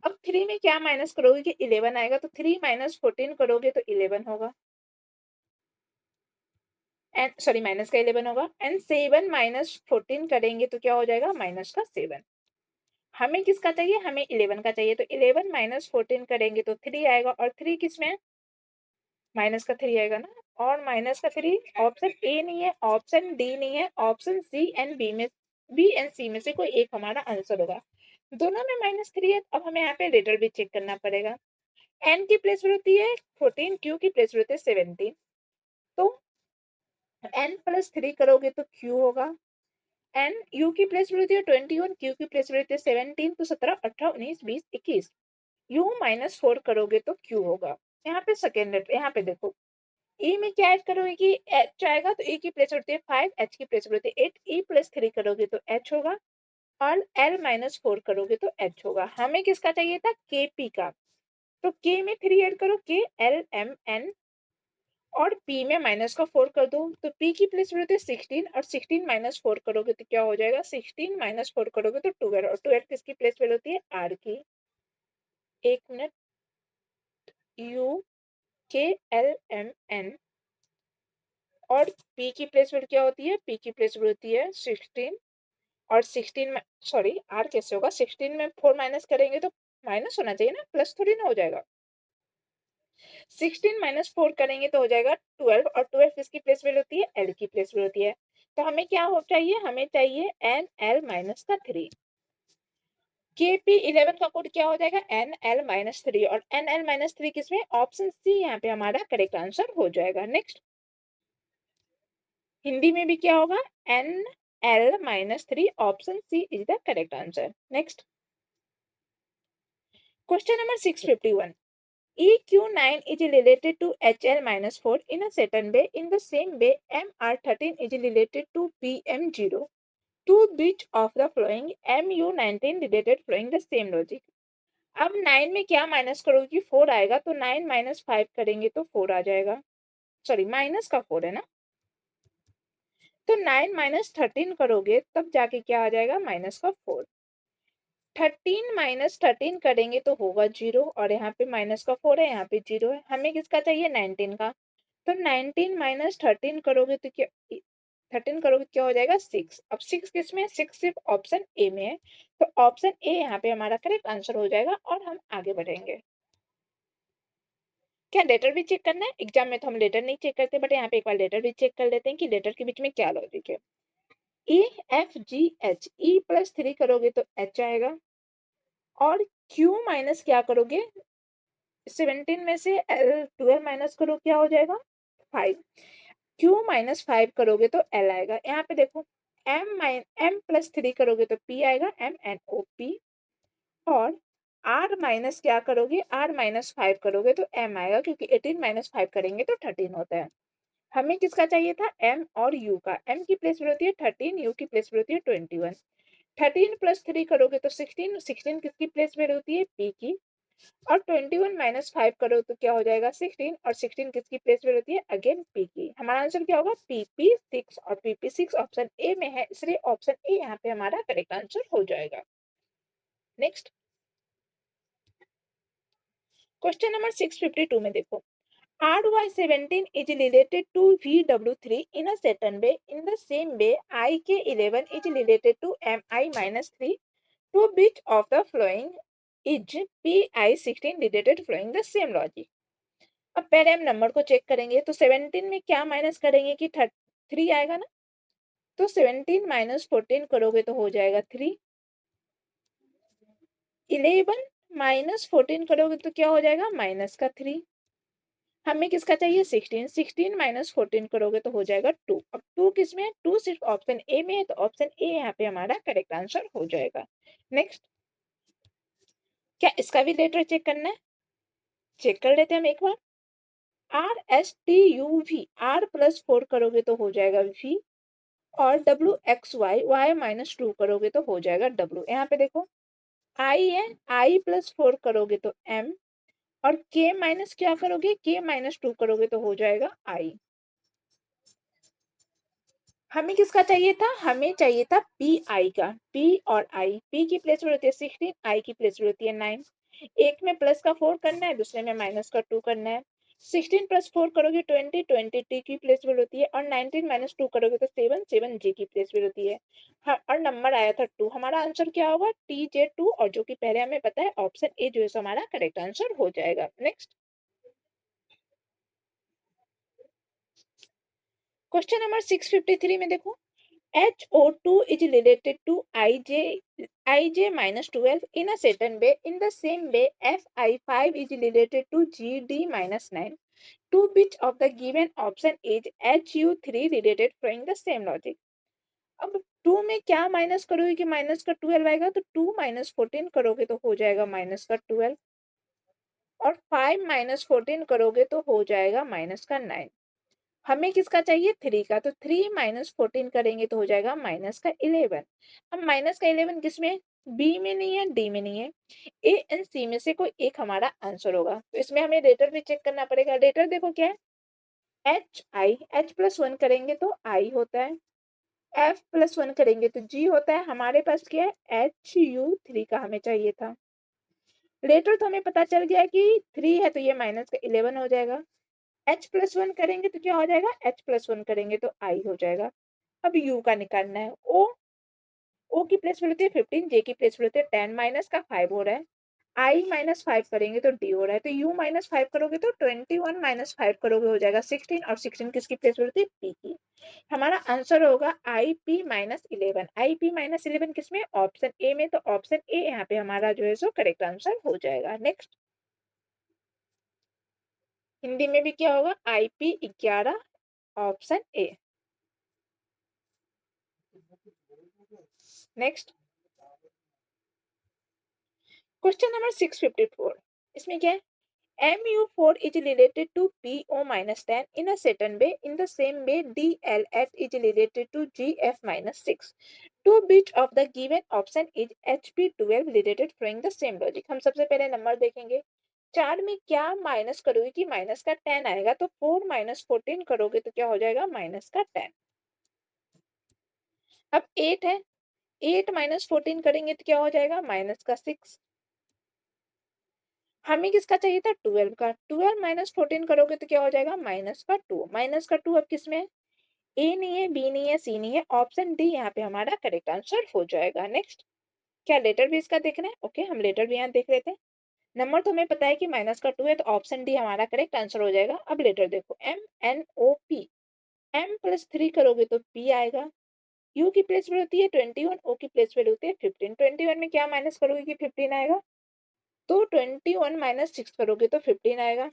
Speaker 1: अब 3 में क्या minus करोगे कि 11 आएगा, तो 3 minus 14 करोगे तो 11 होगा, एंड सॉरी माइनस का 11 होगा, एंड 7 माइनस 14 करेंगे तो क्या हो जाएगा माइनस का 7। हमें किसका चाहिए, हमें 11 का चाहिए, तो 11 माइनस 14 करेंगे तो 3 आएगा, और 3 किसमें माइनस का 3 आएगा ना, और माइनस का 3 ऑप्शन ए नहीं है, ऑप्शन डी नहीं है, ऑप्शन सी एंड बी में, बी एंड सी में से कोई एक हमारा आंसर होगा। दोनों में माइनस 3 है। अब हमें यहाँ पे लेटर भी चेक करना पड़ेगा। एन की प्लेस होती है 14, क्यू की प्लेस होती है 17, तो एन प्लस 3 करोगे तो क्यू होगा, एन यू की प्लेस होती है 21, क्यू की प्लेस होती है 17, तो 17, 18, 19, 20, 21, यू माइनस 4 करोगे तो क्यू होगा। यहाँ पे सेकेंड लेटर, यहाँ पे देखो ई में क्या ऐड करोगे कि एच आएगा, तो ई की प्लेस होती है 5, एच की प्लेस होती है 8, ई प्लस 3 करोगे तो एच होगा, और एल माइनस 4 करोगे तो एच होगा। हमें किसका चाहिए था के पी का, तो के में 3 ऐड करो, के एल एम एन, और पी में माइनस का 4 कर दो, तो पी की प्लेस होती है 16, और 16 माइनस 4 करोगे तो क्या हो जाएगा 16 माइनस 4 करोगे तो 12, और 12 किसकी प्लेस वैल्यू होती है आर की। एक मिनट, यू के एल एम एन, और पी की प्लेस वैल्यू क्या होती है, पी की प्लेस वैल्यू होती है 16, और 16 में सॉरी आर कैसे होगा, 16 में 4 माइनस करेंगे तो माइनस होना चाहिए ना, प्लस थोड़ी ना हो जाएगा। 16 माइनस 4 करेंगे तो हो जाएगा 12, और 12 किसकी प्लेस वैल्यू होती है, एल की प्लेस वैल्यू होती है। तो हमें क्या हो चाहिए, हमें चाहिए एन एल माइनस का 3। KP11 का कोड क्या हो जाएगा, एन एल माइनस 3, और एन एल माइनस 3 किसमें, ऑप्शन सी यहाँ पे हमारा करेक्ट आंसर हो जाएगा। नेक्स्ट हिंदी में भी क्या होगा, N L minus 3, option C is the correct answer. Next question number 651, EQ9 is related to HL-4 in a certain way. In the same way, MR13 is related to PM0. To which of the following MU19 related following the same logic? अब 9 में क्या minus करोगे, 4 आएगा, तो 9 minus 5 करेंगे तो 4 आ जाएगा, sorry minus का 4 है ना, तो 9 माइनस 13 करोगे तब जाके क्या आ जाएगा, माइनस का 4। 13 माइनस 13 करेंगे तो होगा 0, और यहाँ पे माइनस का 4 है, यहाँ पे 0 है, हमें किसका चाहिए, 19 का। तो 19 माइनस 13 करोगे तो क्या, 13 करोगे क्या हो जाएगा, 6। अब 6 किस में है, 6 सिर्फ ऑप्शन ए में है, तो ऑप्शन ए यहाँ पे हमारा करेक्ट आंसर हो जाएगा, और हम आगे बढ़ेंगे। क्या लेटर भी चेक करना है, एग्जाम में तो हम लेटर नहीं चेक करते, बट यहाँ पे एक बार लेटर भी चेक कर लेते हैं कि लेटर के बीच में क्या लॉजिक है। E F G H, E plus 3 करोगे तो H आएगा, और Q माइनस क्या करोगे, 17 में से 12 माइनस करो क्या हो जाएगा, 5। Q माइनस 5 करोगे तो L आएगा। यहाँ पे देखो M प्लस 3 करोगे तो P आएगा, MNOP, और R माइनस क्या करोगे, R माइनस 5 करोगे तो M आएगा, क्योंकि 18 माइनस 5 करेंगे तो 13 होता है। हमें किसका चाहिए था, M और U का। M की प्लेस वैल्यू होती है 13, U की प्लेस वैल्यू होती है 21। 13 प्लस 3 करोगे तो 16, 16 किसकी प्लेस वैल्यू होती है, P की, और 21 माइनस 5 करो तो क्या हो जाएगा, 16, और 16 किसकी प्लेस वैल्यू होती है, अगेन P की। हमारा आंसर क्या होगा, PP6, और PP6 ऑप्शन ए में है, इसलिए ऑप्शन ए यहाँ पे हमारा करेक्ट आंसर हो जाएगा। नेक्स्ट क्वेश्चन नंबर 652 में देखो, RY17 is related to VW3 in a certain way. In the same way, IK11 is related to MI-3. To which of the following is PI16 related following the same logic? अब पहले हम number को check करेंगे, तो 17 में क्या minus करेंगे कि 3 आएगा ना, तो 17 माइनस 14 करोगे तो हो जाएगा 3। 11 माइनस 14 करोगे तो क्या हो जाएगा, माइनस का 3। हमें किसका चाहिए, 16, 16 माइनस 14 करोगे तो हो जाएगा 2। अब 2 किस में है, 2 सिर्फ ऑप्शन ए में है, तो ऑप्शन ए यहाँ पे हमारा करेक्ट आंसर हो जाएगा। नेक्स्ट क्या इसका भी लेटर चेक करना है, चेक कर लेते हैं हम एक बार। RSTUV, R प्लस 4 करोगे तो हो जाएगा V, और WXY, Y माइनस 2 करोगे तो हो जाएगा W। यहाँ पे देखो I है, I प्लस 4 करोगे तो M, और K माइनस क्या करोगे, K माइनस 2 करोगे तो हो जाएगा I। हमें किसका चाहिए था, हमें चाहिए था पी आई का। पी और आई, पी की प्लेस पर होती है 16, आई की प्लेस पर होती है 9। एक में प्लस का 4 करना है, दूसरे में माइनस का 2 करना है। 16 प्लस 4 करोगे 20, 20 टी की प्लेस पर होती है, और 19 माइनस 2 करोगे तो 7, 7 जी की प्लेस पर होती है। हाँ, और नंबर आया था 2, हमारा आंसर क्या होगा, TJ2, और जो कि पहले हमें पता है ऑप्शन ए जो है हमारा करेक्ट आंसर हो जाएगा। नेक्स्ट क्वेश्चन नंबर 653 में देखो, HO2 is related to IJ minus 12 in a certain way. In the same way, FI5 is related to GD minus 9. To which of the given option is HU3 related following the same logic? अब 2 में क्या minus करोगे कि minus का 12 आएगा, तो 2 minus 14 करोगे तो हो जाएगा माइनस का 12, और 5 माइनस 14 करोगे तो हो जाएगा माइनस का 9। हमें किसका चाहिए, 3 का, तो 3 माइनस 14 करेंगे तो हो जाएगा माइनस का 11। अब माइनस का 11 किस में, बी में नहीं है, डी में नहीं है, ए एंड सी में से कोई एक हमारा आंसर होगा। तो इसमें हमें लेटर भी चेक करना पड़ेगा। लेटर देखो क्या है, एच प्लस 1 करेंगे तो आई होता है, एफ प्लस 1 करेंगे तो जी होता है। हमारे पास क्या है, HU3 का हमें चाहिए था। लेटर तो हमें पता चल गया कि 3 है, तो ये माइनस का 11 हो जाएगा। H प्लस 1 करेंगे तो क्या हो जाएगा, H प्लस 1 करेंगे तो I हो जाएगा। अब U का निकालना है, O ओ की प्लेस वैल्यू होती है 15, जे की प्लेस वैल्यू होती है 10, माइनस का 5 हो रहा है, आई माइनस 5 करेंगे तो डी हो रहा है, तो यू माइनस 5 करोगे तो 21 माइनस 5 करोगे हो जाएगा 16, और 16 किसकी प्लेस वैल्यू होती है, पी की। हमारा आंसर होगा I P minus 11। I P minus 11 किसमें, ऑप्शन ए में, तो ऑप्शन ए यहाँ पे हमारा जो है सो करेक्ट आंसर हो जाएगा। नेक्स्ट, हिंदी में भी क्या होगा, I P 11, option A. Next, question number 654, इसमें क्या है, mu4 is related to po minus 10 in a certain way, in the same way dlf is related to gf minus 6, to which of the given option is hp12 related following the same logic। हम सबसे पहले number देखेंगे, 4 में क्या minus करोगे कि minus का 10 आएगा, तो 4 माइनस 14 करोगे तो क्या हो जाएगा, माइनस का 10। अब 8 है, 8 माइनस 14 करेंगे तो क्या हो जाएगा, माइनस का 6। हमें किसका चाहिए था, 12 का, 12 माइनस 14 करोगे तो क्या हो जाएगा, माइनस का 2। माइनस का 2 अब किसमें है, ए नहीं है, बी नहीं है, सी नहीं है, ऑप्शन डी यहाँ पे हमारा करेक्ट आंसर हो जाएगा। नेक्स्ट, क्या लेटर भी इसका देखना है, ओके हम लेटर भी यहाँ देख लेते हैं। नंबर तो हमें पता है कि माइनस का 2 है, तो ऑप्शन डी हमारा करेक्ट आंसर हो जाएगा। अब लेटर देखो, M N O P, M plus 3 करोगे तो पी आएगा, यू की प्लेस वैल्यू होती है 21, ओ की प्लेस वैल्यू होती है 15, 21 में क्या माइनस करोगे कि 15 आएगा, तो 21 माइनस 6 करोगे तो 15 आएगा।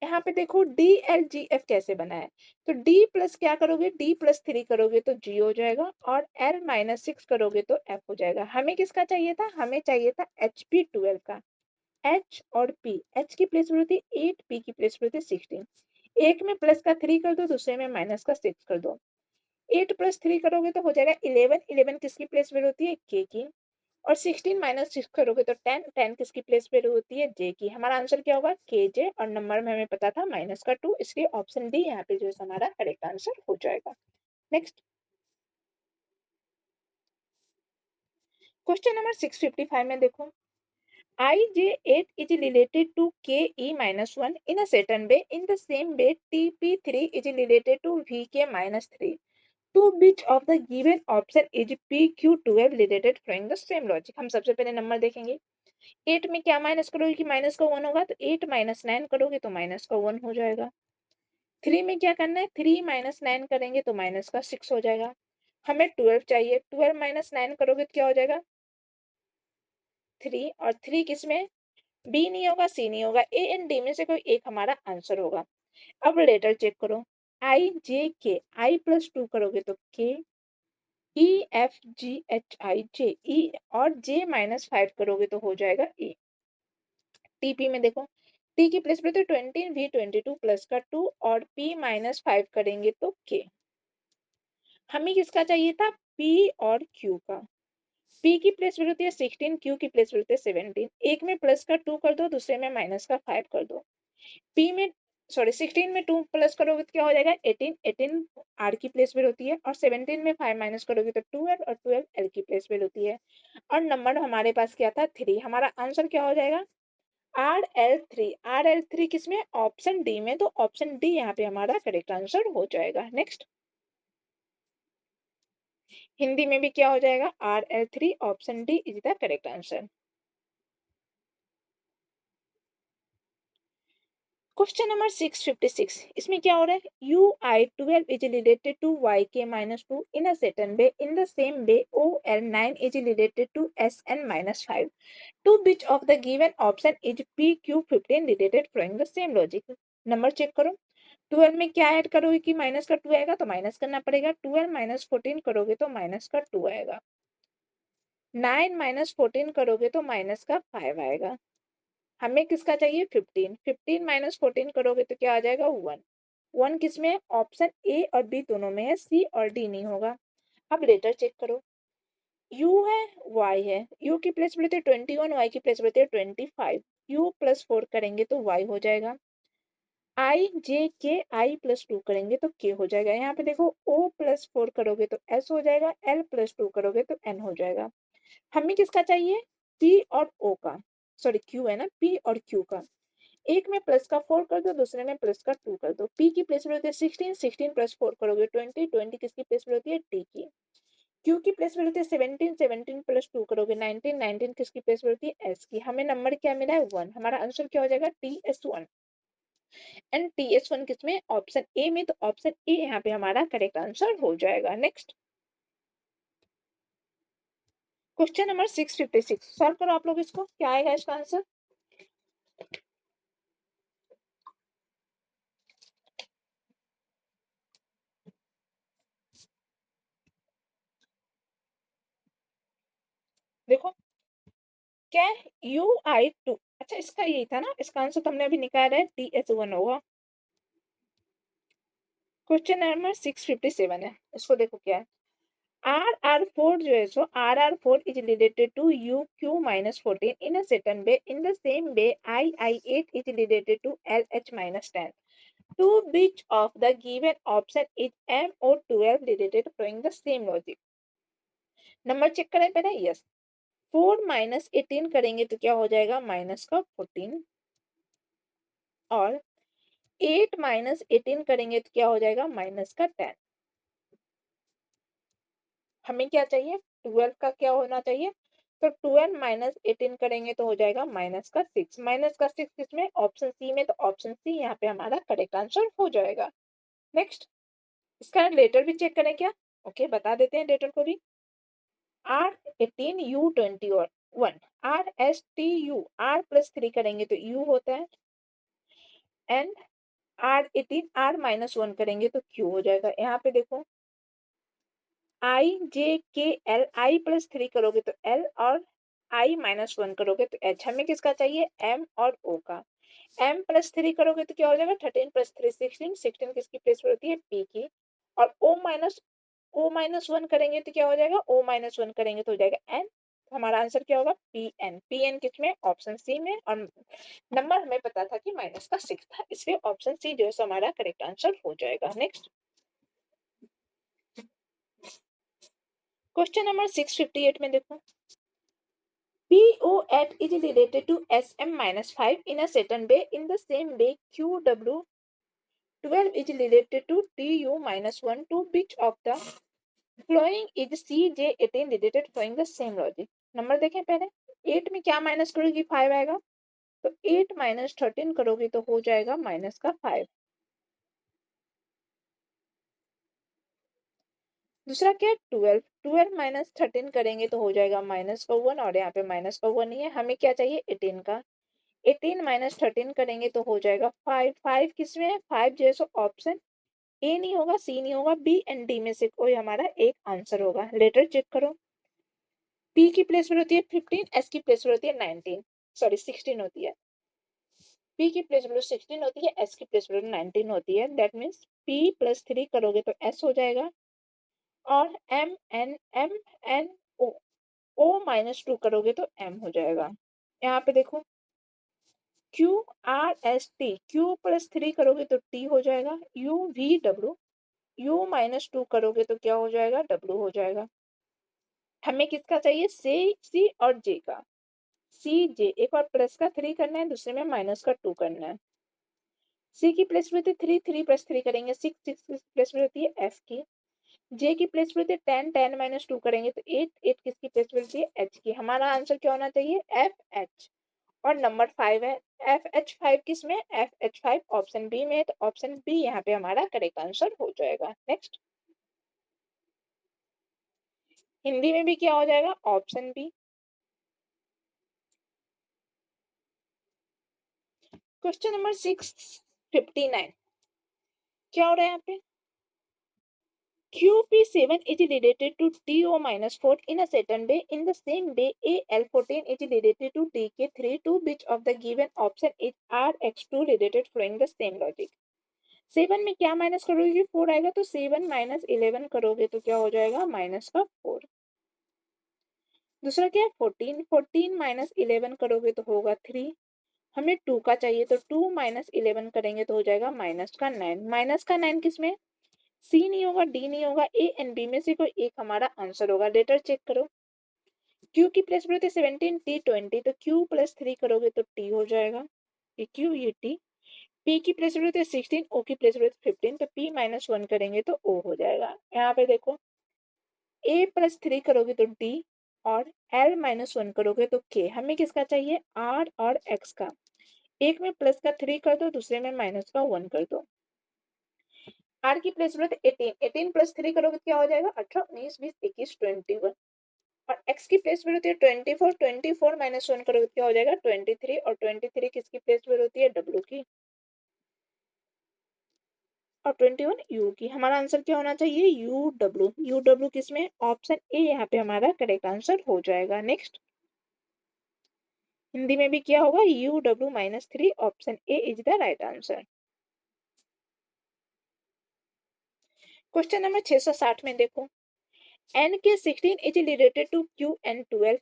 Speaker 1: यहाँ पे देखो डी एल जी एफ कैसे बना है, तो डी प्लस क्या करोगे, डी प्लस 3 करोगे तो जी हो जाएगा, और एल माइनस 6 करोगे तो एफ हो जाएगा। हमें किसका चाहिए था, हमें चाहिए था एच पी 12 का। एच और पी, एच की प्लेस वैल्यू थी 8, पी की प्लेस वैल्यू थी 16। एक में प्लस का 3 कर दो, दूसरे में माइनस का 6 कर दो। 8 प्लस 3 करोगे तो हो जाएगा 11, 11 किसकी प्लेस वैल्यू होती है, के की, और 16 माइनस 6 करोगे तो 10, 10 किसकी प्लेस पे होती है, जे की। हमारा आंसर क्या होगा, के जे, और नंबर में हमें पता था माइनस का 2, इसलिए ऑप्शन डी यहाँ पे जो है हमारा करेक्ट आंसर हो जाएगा। नेक्स्ट, क्वेश्चन नंबर 655 में देखो, ij8 is related to ke minus 1 in a certain way, in the same way tp3 is related to vk minus 3, to which of the given option is pq12 related following the same logic। हम सबसे पहले number देखेंगे, 8 में क्या minus करोगे कि minus का 1 होगा, तो 8 माइनस 9 करोगे तो माइनस का 1 हो जाएगा। 3 में क्या करना है, 3 माइनस 9 करेंगे तो माइनस का 6 हो जाएगा। हमें 12 चाहिए, 12 माइनस 9 करोगे तो क्या हो जाएगा, 3, और 3 किसमें, बी नहीं होगा, सी नहीं होगा, ए एंड डी में से कोई एक हमारा आंसर होगा। अब लेटर चेक करो, आई जे के, आई प्लस 2 करोगे तो के, E F G H I जे, ई, और जे माइनस 5 करोगे तो हो जाएगा ई। टीपी में देखो, टी की प्लेस पे तो 20, वी 22 प्लस का 2, और पी माइनस 5 करेंगे तो के। हमें किसका चाहिए था, पी और क्यू का। पी की प्लेस वैल्यू होती है 16, क्यू की प्लेस वैल्यू होती है 17। एक में प्लस का 2 कर दो, दूसरे में माइनस का 5 कर दो। पी में, सॉरी 16 में 2 प्लस करोगे तो क्या हो जाएगा 18, 18 आर की प्लेस वैल्यू होती है, और 17 में 5 माइनस करोगे तो 12, और 12 एल की प्लेस वैल्यू होती है, और नंबर हमारे पास क्या था 3। हमारा आंसर क्या हो जाएगा, RL3। RL3 किसमें, ऑप्शन डी में, तो ऑप्शन डी यहाँ पे हमारा करेक्ट आंसर हो जाएगा। नेक्स्ट, हिंदी में भी क्या हो जाएगा, RL3, option D is the correct answer. Question number 656, इसमें क्या हो रहा है, UI12 is related to YK-2 in a certain way, in the same way OL9 is related to SN-5, to which of the given option is PQ15 related following the same logic। Number check करो, 12 में क्या add करोगे कि minus का 2 आएगा, तो minus करना पड़ेगा, 12 माइनस 14 करोगे तो माइनस का 2 आएगा, 9 माइनस 14 करोगे तो माइनस का 5 आएगा। हमें किसका चाहिए, 15, 15 माइनस 14 करोगे तो क्या आ जाएगा, 1। 1 किसमें है, ऑप्शन ए और बी दोनों में है, सी और डी नहीं होगा। अब लेटर चेक करो, u है, y है, u की प्लेस बोलते 21, y की प्लेस बोलते 25, u प्लस 4 करेंगे तो y हो जाएगा, आई जे के, आई प्लस 2 करेंगे तो k हो जाएगा। यहाँ पे देखो o प्लस 4 करोगे तो s हो जाएगा, l प्लस 2 करोगे तो n हो जाएगा। हमें किसका चाहिए, p और o का, सॉरी q है ना, p और q का। एक में प्लस का 4 कर दो, दूसरे में प्लस का 2 कर दो। P की प्लेस वैल्यू होती है 16, 16 प्लस 4 करोगे 20, 20 किसकी प्लेस वैल्यू होती है T की। Q की प्लेस वैल्यू होती है 17, 17 प्लस 2 करोगे 19, 19 किसकी प्लेस वैल्यू होती है S की। हमें नंबर क्या मिला है 1, हमारा आंसर क्या हो जाएगा TS1। एंड TS1 किसमें, ऑप्शन ए में, तो ऑप्शन ए यहाँ पे हमारा करेक्ट आंसर हो जाएगा। नेक्स्ट क्वेश्चन नंबर 656, सॉल्व करो आप लोग इसको, क्या आएगा इसका आंसर। देखो क्या UI2, अच्छा इसका यही था ना, इसका आंसर तो हमने अभी निकाला है TS1 होगा। क्वेश्चन नंबर 657 है, इसको देखो क्या है। RR4 जो है सो RR4 is related to UQ minus 14 in a certain way. In the same way, II8 is related to LH minus 10. To which of the given option is MO12 related following the same logic? Number check करें पहले, yes 4 minus 18 करेंगे तो क्या हो जाएगा minus का 14, और 8 minus 18 करेंगे तो क्या हो जाएगा माइनस का 10। हमें क्या चाहिए 12 का क्या होना चाहिए, तो 12 माइनस 18 करेंगे तो हो जाएगा माइनस का 6, माइनस का 6 किसमें, ऑप्शन सी में, तो ऑप्शन सी यहाँ पे हमारा करेक्ट आंसर हो जाएगा। नेक्स्ट इसका लेटर भी चेक करें क्या, ओके बता देते हैं लेटर को भी। R18U21, RSTU, R प्लस 3 करेंगे तो U होता है, एंड R18 R माइनस 1 करेंगे तो Q हो जाएगा। यहाँ पे देखो IJKL, I प्लस 3 करोगे तो L, और I माइनस 1 करोगे तो H। हमें किसका चाहिए M और O का। M प्लस 3 करोगे तो क्या हो जाएगा 13 प्लस 3 16, 16 किसकी प्लेस पर होती है P की, और O माइनस 1 करेंगे तो क्या हो जाएगा, O माइनस 1 करेंगे तो हो जाएगा N। हमारा आंसर क्या होगा PN, PN किसमें, ऑप्शन सी में, और नंबर हमें पता था कि माइनस का 6 था, इसलिए ऑप्शन सी जो है हमारा करेक्ट आंसर हो जाएगा। नेक्स्ट क्वेश्चन नंबर 658 में देखो, PO8 is related to SM-5 in a certain way. In the same way, QW12 is related to TU-1. To which of the following is CJ18 related following the same logic? Number देखें पहले, 8 में क्या minus करोगी 5 आएगा, तो 8 minus 13 करोगी तो हो जाएगा माइनस का 5। दूसरा क्या है 12, 12 माइनस 13 करेंगे तो हो जाएगा माइनस का 1, और यहाँ पे माइनस का 1 नहीं है, हमें क्या चाहिए 18 का। 18 माइनस 13 करेंगे तो हो जाएगा 5, 5 किसमें है 5 जो है सो ऑप्शन ए नहीं होगा, सी नहीं होगा, बी एंड डी में से कोई हमारा एक आंसर होगा। लेटर चेक करो, पी की प्लेस पर होती है 15, एस की प्लेस पर होती है 19, सॉरी 16 होती है। पी की प्लेस वैल्यू 16 होती है, एस की प्लेस वैल्यू 19 होती है, दैट मीन्स पी प्लस 3 करोगे तो एस हो जाएगा, और एम एन ओ माइनस 2 करोगे तो एम हो जाएगा। यहाँ पे देखो QRST, Q प्लस 3 करोगे तो T हो जाएगा, UVW, U माइनस 2 करोगे तो क्या हो जाएगा W हो जाएगा। हमें किसका चाहिए C और J का, CJ, एक बार प्लस का 3 करना है, दूसरे में माइनस का 2 करना है। C की प्लेस में होती है 3, 3 प्लस 3 करेंगे 6, 6 की प्लेस में होती है F की। J की प्लेस में होती है 10, 10 माइनस 2 करेंगे तो 8, 8 किसकी प्लेस में होती है H की। हमारा आंसर क्या होना चाहिए FH, और नंबर 5 है। FH5 किस में, FH5 ऑप्शन बी में, तो ऑप्शन बी यहाँ पे हमारा करेक्ट आंसर हो जाएगा। नेक्स्ट हिंदी में भी क्या हो जाएगा ऑप्शन बी। क्वेश्चन नंबर 659, क्या हो रहा है यहाँ पे, QP7 is related to TO-4 in a certain way. In the same way, AL14 is related to TK3. To which of the given option is RX2 related following the same logic? 7 में क्या minus करोगे 4 आएगा, तो 7 minus 11 करोगे तो क्या हो जाएगा माइनस का 4। दूसरा क्या है 14, 14 माइनस 11 करोगे तो होगा 3। हमें 2 का चाहिए, तो 2 माइनस 11 करेंगे तो हो जाएगा माइनस का 9, माइनस का 9 किसमें, सी नहीं होगा, डी नहीं होगा, ए एंड बी में से कोई एक हमारा आंसर होगा। लेटर चेक करो, क्यू की प्लेस पर होती है 17, टी 20, तो क्यू प्लस 3 करोगे तो टी हो जाएगा, ये क्यू ये टी, पी की प्लेस वैल्यू होती है 16, ओ की प्लेस वैल्यू 15, तो पी माइनस 1 करेंगे तो ओ हो जाएगा। यहाँ पे देखो ए प्लस 3 करोगे तो डी, और एल माइनस 1 करोगे तो के। हमें किसका चाहिए? आर और एक्स का। एक में प्लस का 3 कर दो, दूसरे में माइनस का 1 कर दो। आर की प्लेस वैल्यू 18, 18 प्लस 3 करोगे तो क्या हो जाएगा? 18, 19, 20, 21, 21। और x की प्लेस वैल्यू होती है 24, 24 माइनस 1 करोगे तो क्या हो जाएगा? 23, और 23 किसकी प्लेस वैल्यू होती है? w की, और 21 u की। हमारा आंसर क्या होना चाहिए? U W. यू डब्ल्यू किसमें? ऑप्शन ए यहाँ पे हमारा करेक्ट आंसर हो जाएगा। नेक्स्ट, हिंदी में भी क्या होगा? U W minus 3, option A is the right answer. Question number 660 में देखो, n के 16 is related to q and 12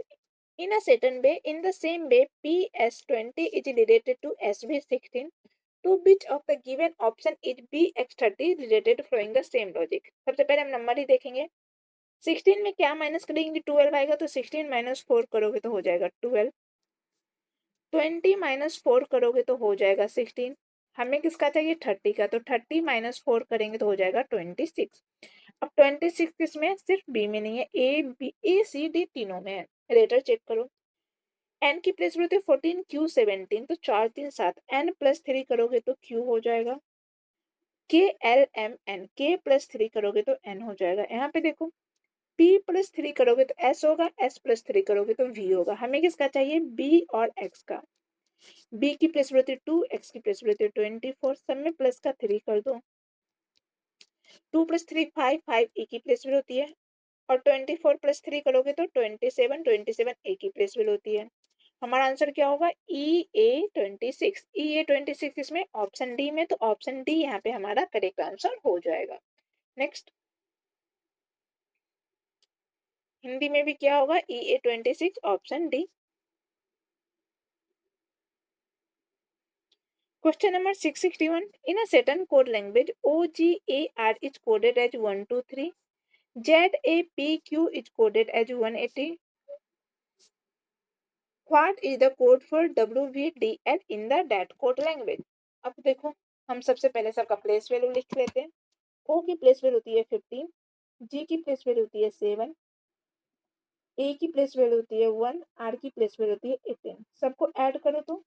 Speaker 1: in a certain way. In the same way, p s 20 is related to s b 16. To which of the given option is b x 30 related to following the same logic? सबसे पहले हम number ही देखेंगे। 16 में क्या minus करेंगे? 12 आएगा, तो 16 minus 4 करोगे तो हो जाएगा 12। 20 माइनस 4 करोगे तो हो जाएगा 16। हमें किसका चाहिए? 30 का, तो 30 माइनस 4 करेंगे तो हो जाएगा 26। अब 26 किसमें? सिर्फ बी में नहीं है, A B A C D तीनों में है। रेटर चेक करो। एन की प्लेस होती है 14, क्यू 17, तो 4 3 7, एन प्लस 3 करोगे तो क्यू हो जाएगा। के एल एम एन, के प्लस 3 करोगे तो एन हो जाएगा। यहाँ पे देखो, p प्लस 3 करोगे तो s होगा, s प्लस 3 करोगे तो v होगा। हमें किसका चाहिए? b और x का। b की प्लेस होती है 2, x की प्लेस होती है 24, सब में प्लस का 3 कर दो। 2 प्लस 3 5, 5 e की प्लेस होती है, और 24 प्लस 3 करोगे तो 27, 27 ए की प्लेस वैल्यू होती है। हमारा आंसर क्या होगा? ई ए 26। ई ए 26 इसमें ऑप्शन डी में, तो ऑप्शन डी यहाँ पे हमारा करेक्ट आंसर हो जाएगा। नेक्स्ट, हिंदी में भी क्या होगा? ई ए 26, option D. Question number 661. In a certain code language, OGAR is coded as 123, ZAPQ is coded as 180. What is the code for WVDL in the that code language? अब देखो, हम सबसे पहले सबका प्लेस वैल्यू लिख लेते हैं। O की प्लेस वैल्यू होती है 15, G की प्लेस वैल्यू होती है 7, A की प्लेस वैल्यू होती है 1, R की प्लेस वैल्यू होती है 18। सबको ऐड करो तो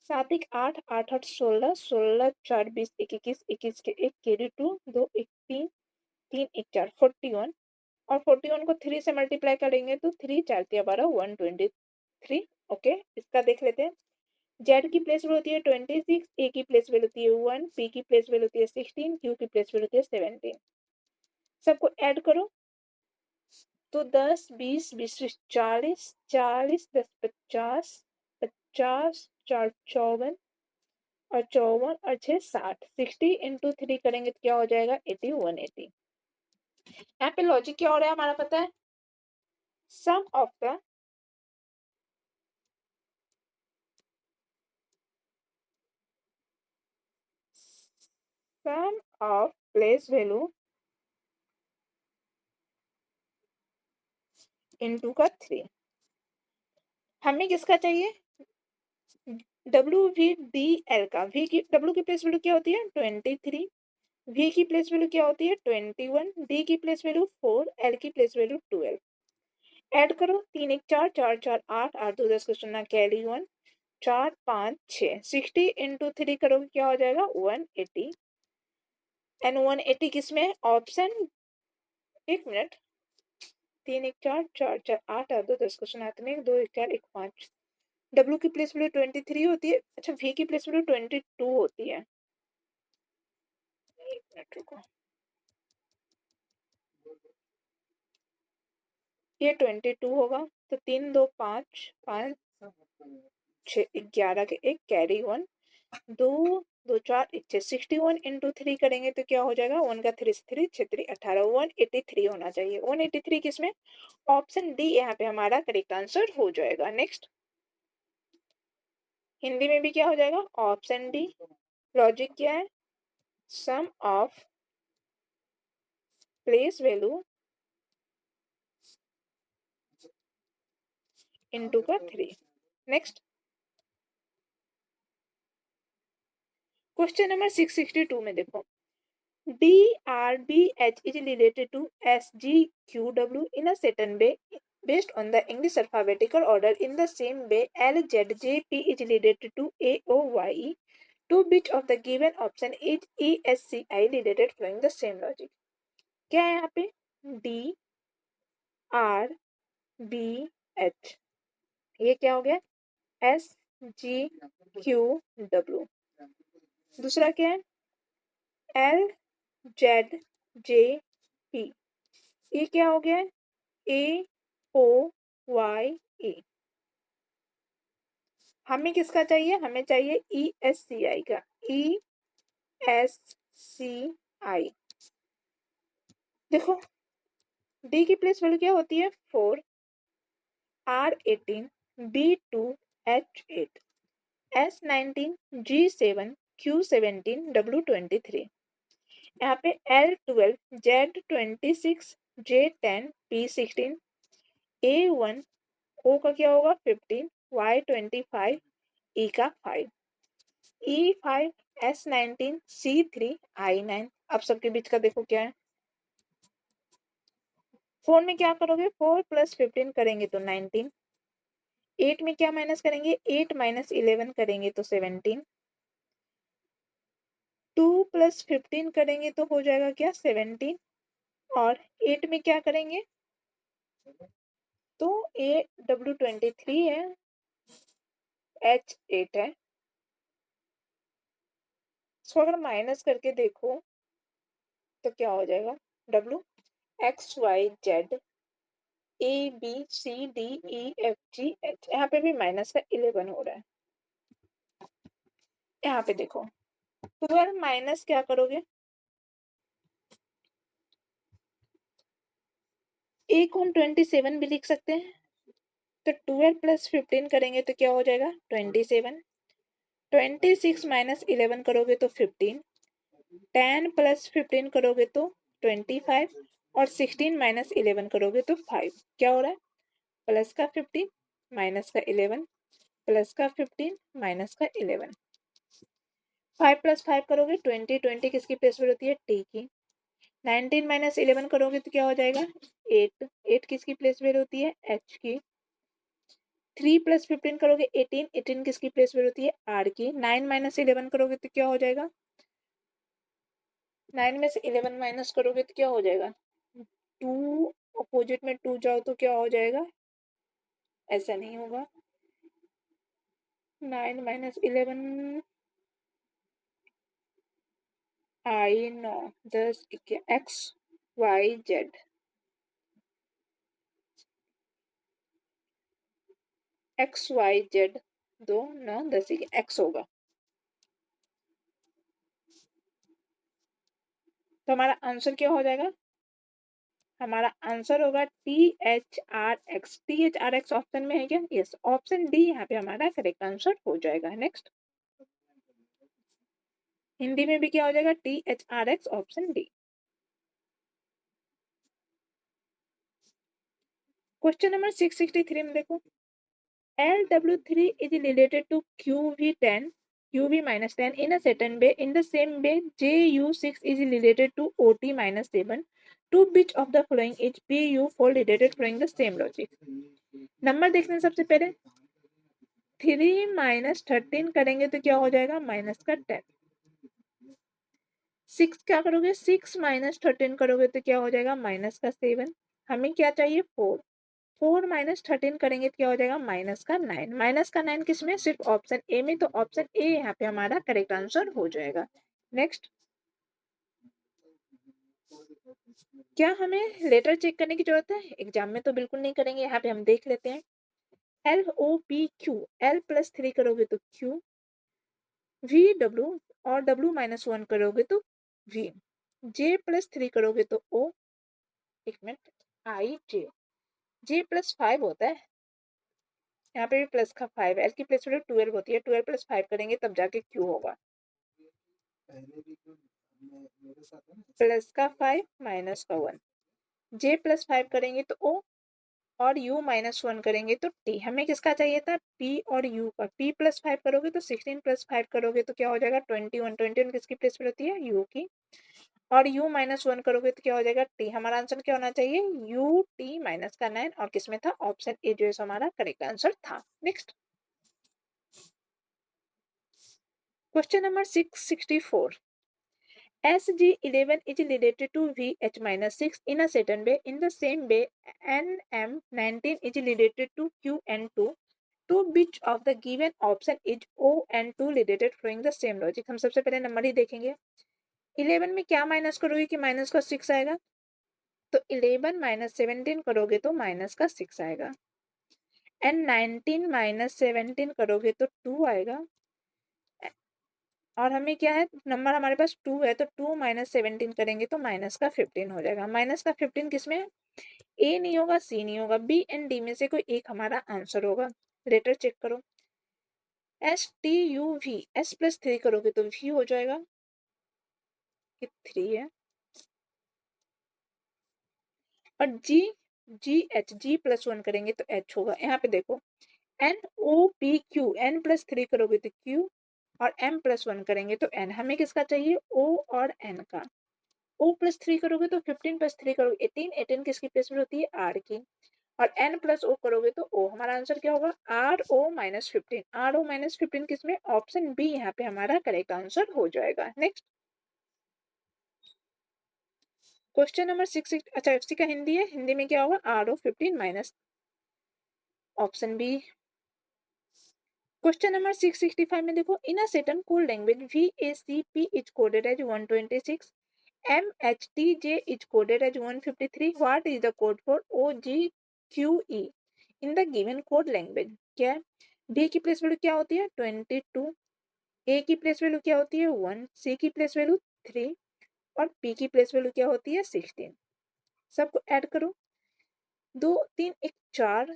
Speaker 1: 7 1 8, 8 8 16, 16 4 20 21, 21 के 1 कैरी 2, 2 1 3, 3 1 4 41, और 41 को 3 से मल्टीप्लाई करेंगे तो 3 4 12 123। ओके, इसका देख लेते हैं। जेड की प्लेस वैल्यू होती है 26, ए की प्लेस वैल्यू होती है 1, पी की प्लेस वैल्यू होती है 16, क्यू की प्लेस वैल्यू होती है 17। सबको ऐड करो तो 10 20 20 40, 40 10 50, 50 4 54, और 54 और 6 60। 60 इंटू 3 करेंगे तो क्या हो जाएगा? 80 180। यहाँ पे लॉजिक क्या हो रहा है हमारा पता है? Sum of the sum of place value into का 3। हमें किसका चाहिए? डब्ल्यू वी डी एल का। वी की डब्ल्यू की प्लेस वैल्यू क्या होती है? 23, वी की प्लेस वैल्यू क्या होती है? 21, डी की प्लेस वैल्यू 4, एल की प्लेस वैल्यू 12। ऐड करो, 3 1 4, 4 4 8, 8 2 10 क्वेश्चन ना कैरी 1, 4 5 6। 60 इंटू 3 करोगे क्या हो जाएगा? 180। एंड 180 किसमें? ऑप्शन, एक मिनट, 3 1 4, 4 4 8 8 2 10 क्वेश्चन आते हैं, 2 1 4 1 5। डब्ल्यू की प्लेस वैल्यू 23 होती है। अच्छा, वी की प्लेस वैल्यू 22 होती है। एक मिनट रुको, ये 22 होगा, तो 3 2 5 5 6 11 के 1 कैरी 1, 2 2 4 1 6। 61 इंटू 3 करेंगे तो क्या हो जाएगा? 1 का 3 से 3 6 3 18, 183 होना चाहिए। 183 किसमें? ऑप्शन डी यहाँ पे हमारा करेक्ट आंसर हो जाएगा। नेक्स्ट, हिंदी में भी क्या हो जाएगा? Option D. लॉजिक क्या है? Sum of place value into का 3। नेक्स्ट, क्वेश्चन नंबर 662 में देखो, DRBH is related to SGQW in a certain way based on the English alphabetical order. In the same way, LZJP is related to AOYE. To which of the given option is ESCI related following the same logic? क्या है यहाँ पे? DRBH, ये क्या हो गया? SGQW. दूसरा क्या है? LZJP, ये क्या हो गया? AOYE. हमें किसका चाहिए? हमें चाहिए ESCI का. ESCI. देखो, D की प्लेस वैल्यू क्या होती है? 4, R18, B2, H8, S19, G7, Q17, W23. यहाँ पे L12, Z26, J10, P16, A1, O का क्या होगा? 15, Y25, E का 5, E5, S19, C3, I9. अब सबके बीच का देखो क्या है? 4 में क्या करोगे? 4 + 15 करेंगे तो 19. 8 में क्या माइनस करेंगे? 8 - 11 करेंगे तो 17. 2 + 15 करेंगे तो हो जाएगा क्या? 17. और 8 में क्या करेंगे? तो ये W23 है, H8 है. इसको अगर माइनस करके देखो तो क्या हो जाएगा? W X Y Z A B C D E F G H. यहाँ पे भी माइनस का 11 हो रहा है. यहाँ पे देखो, 12 माइनस क्या करोगे? A को हम 27 भी लिख सकते हैं. तो 12 + 15 करेंगे तो क्या हो जाएगा? 27. 26 - 11 करोगे तो 15. 10 + 15 करोगे तो 25. और 16 - 11 करोगे तो 5. क्या हो रहा है? प्लस का 15 माइनस का 11 प्लस का 15 माइनस का 11. 5 + 5 करोगे 20. 20 किसकी प्लेस पर होती है? टी की. 19 - 11 करोगे तो क्या हो जाएगा? 8. 8 किसकी प्लेस पर होती है? एच की. 3 + 15 करोगे 18. 18 किसकी प्लेस पर होती है? आर की. 9 - 11 करोगे तो क्या हो जाएगा? 9 में से 11 माइनस करोगे तो क्या हो जाएगा? 2. अपोजिट में 2 जाओ तो क्या हो जाएगा? ऐसा नहीं होगा. 9 - 11 I 9 10 X Y Z. XYZ 2 9 10 X होगा. तो हमारा आंसर क्या हो जाएगा? हमारा आंसर होगा THRX. THRX ऑप्शन में है क्या? यस, ऑप्शन डी यहाँ पे हमारा करेक्ट आंसर हो जाएगा. नेक्स्ट, हिंदी में भी क्या हो जाएगा? THRX option D. Question number 663 में देखो, LW3 is related to QV10, QV-10 in a certain way. In the same way, JU6 is related to OT-7. To which of the following is PU4 related following the same logic? Number देखने सबसे पहले 3 - 13 करेंगे तो क्या हो जाएगा? Minus का 10. 6 क्या करोगे? 6 - 13 करोगे तो क्या हो जाएगा? माइनस का 7. हमें क्या चाहिए? 4. 4 - 13 करेंगे तो क्या हो जाएगा? माइनस का 9. माइनस का 9 किसमें? सिर्फ ऑप्शन ए में. तो ऑप्शन ए यहाँ पे हमारा करेक्ट आंसर हो जाएगा. नेक्स्ट, क्या हमें लेटर चेक करने की जरूरत है? एग्जाम में तो बिल्कुल नहीं करेंगे. यहाँ पे हम देख लेते हैं. LOPQ, L + 3 करोगे तो Q, VW और W - 1 करोगे तो V, J + 3 करोगे तो O. एक मिनट, IJ. J + 5 होता है. यहाँ पे भी प्लस का 5. एल की प्लेस 12 होती है. 12 + 5 करेंगे तब जाके क्यू होगा. प्लस का 5 माइनस का 1. J + 5 करेंगे तो O. और u माइनस 1 करेंगे तो t। हमें किसका चाहिए था? p और u का। p प्लस 5 करोगे तो 16 प्लस 5 करोगे तो क्या हो जाएगा? 21। 21 किसकी प्लेस पर होती है? u की। और u माइनस 1 करोगे तो क्या हो जाएगा? t। हमारा आंसर क्या होना चाहिए? u t माइनस का 9। और किसमें था? ऑप्शन ए जो है हमारा करेक्ट आंसर था। Next question number 664। SG11 is related to VH-6 in a certain way. In the same way, NM19 is related to QN2. To which of the given option is ON2 related following the same logic? हम सबसे पहले number ही देखेंगे। 11 में क्या minus करोगे कि minus का 6 आएगा? तो 11 माइनस 17 करोगे तो माइनस का 6 आएगा। एंड 19 माइनस 17 करोगे तो 2 आएगा। और हमें क्या है? नंबर हमारे पास 2 है तो 2 माइनस 17 करेंगे तो माइनस का 15 हो जाएगा। माइनस का 15 किसमें है? ए नहीं होगा, सी नहीं होगा, बी एंड डी में से कोई एक हमारा आंसर होगा। लेटर चेक करो। S T U V, S plus 3 करोगे तो वी हो जाएगा, ये 3 है। और जी, जी प्लस 1 करेंगे तो एच होगा। यहाँ पे देखो N O P Q, N plus 3 करोगे तो क्यू और एम प्लस 1 करेंगे तो एन। हमें किसका चाहिए? ओ और एन का। ओ प्लस 3 करोगे तो 15 प्लस 3 करोगे 18। 18 किसकी प्लेस में होती है? आर की। और एन प्लस ओ करोगे तो ओ। हमारा आंसर क्या होगा? R O minus 15। R O minus 15 किसमें? ऑप्शन बी यहाँ पे हमारा करेक्ट आंसर हो जाएगा। Next question number 6। अच्छा एफसी का हिंदी है, हिंदी में क्या होगा? R O 15 minus, option B. Question number 665 में देखो, in a certain code language VACP is coded as 126, MHTJ is coded as 153. What is the code for OGQE in the given code language? क्या है? D की place value क्या होती है? 22, A की place value क्या होती है? 1, C की प्लेस वैल्यू 3 और P की प्लेस वैल्यू क्या होती है? 16। सबको ऐड करो। 2 3 1 4,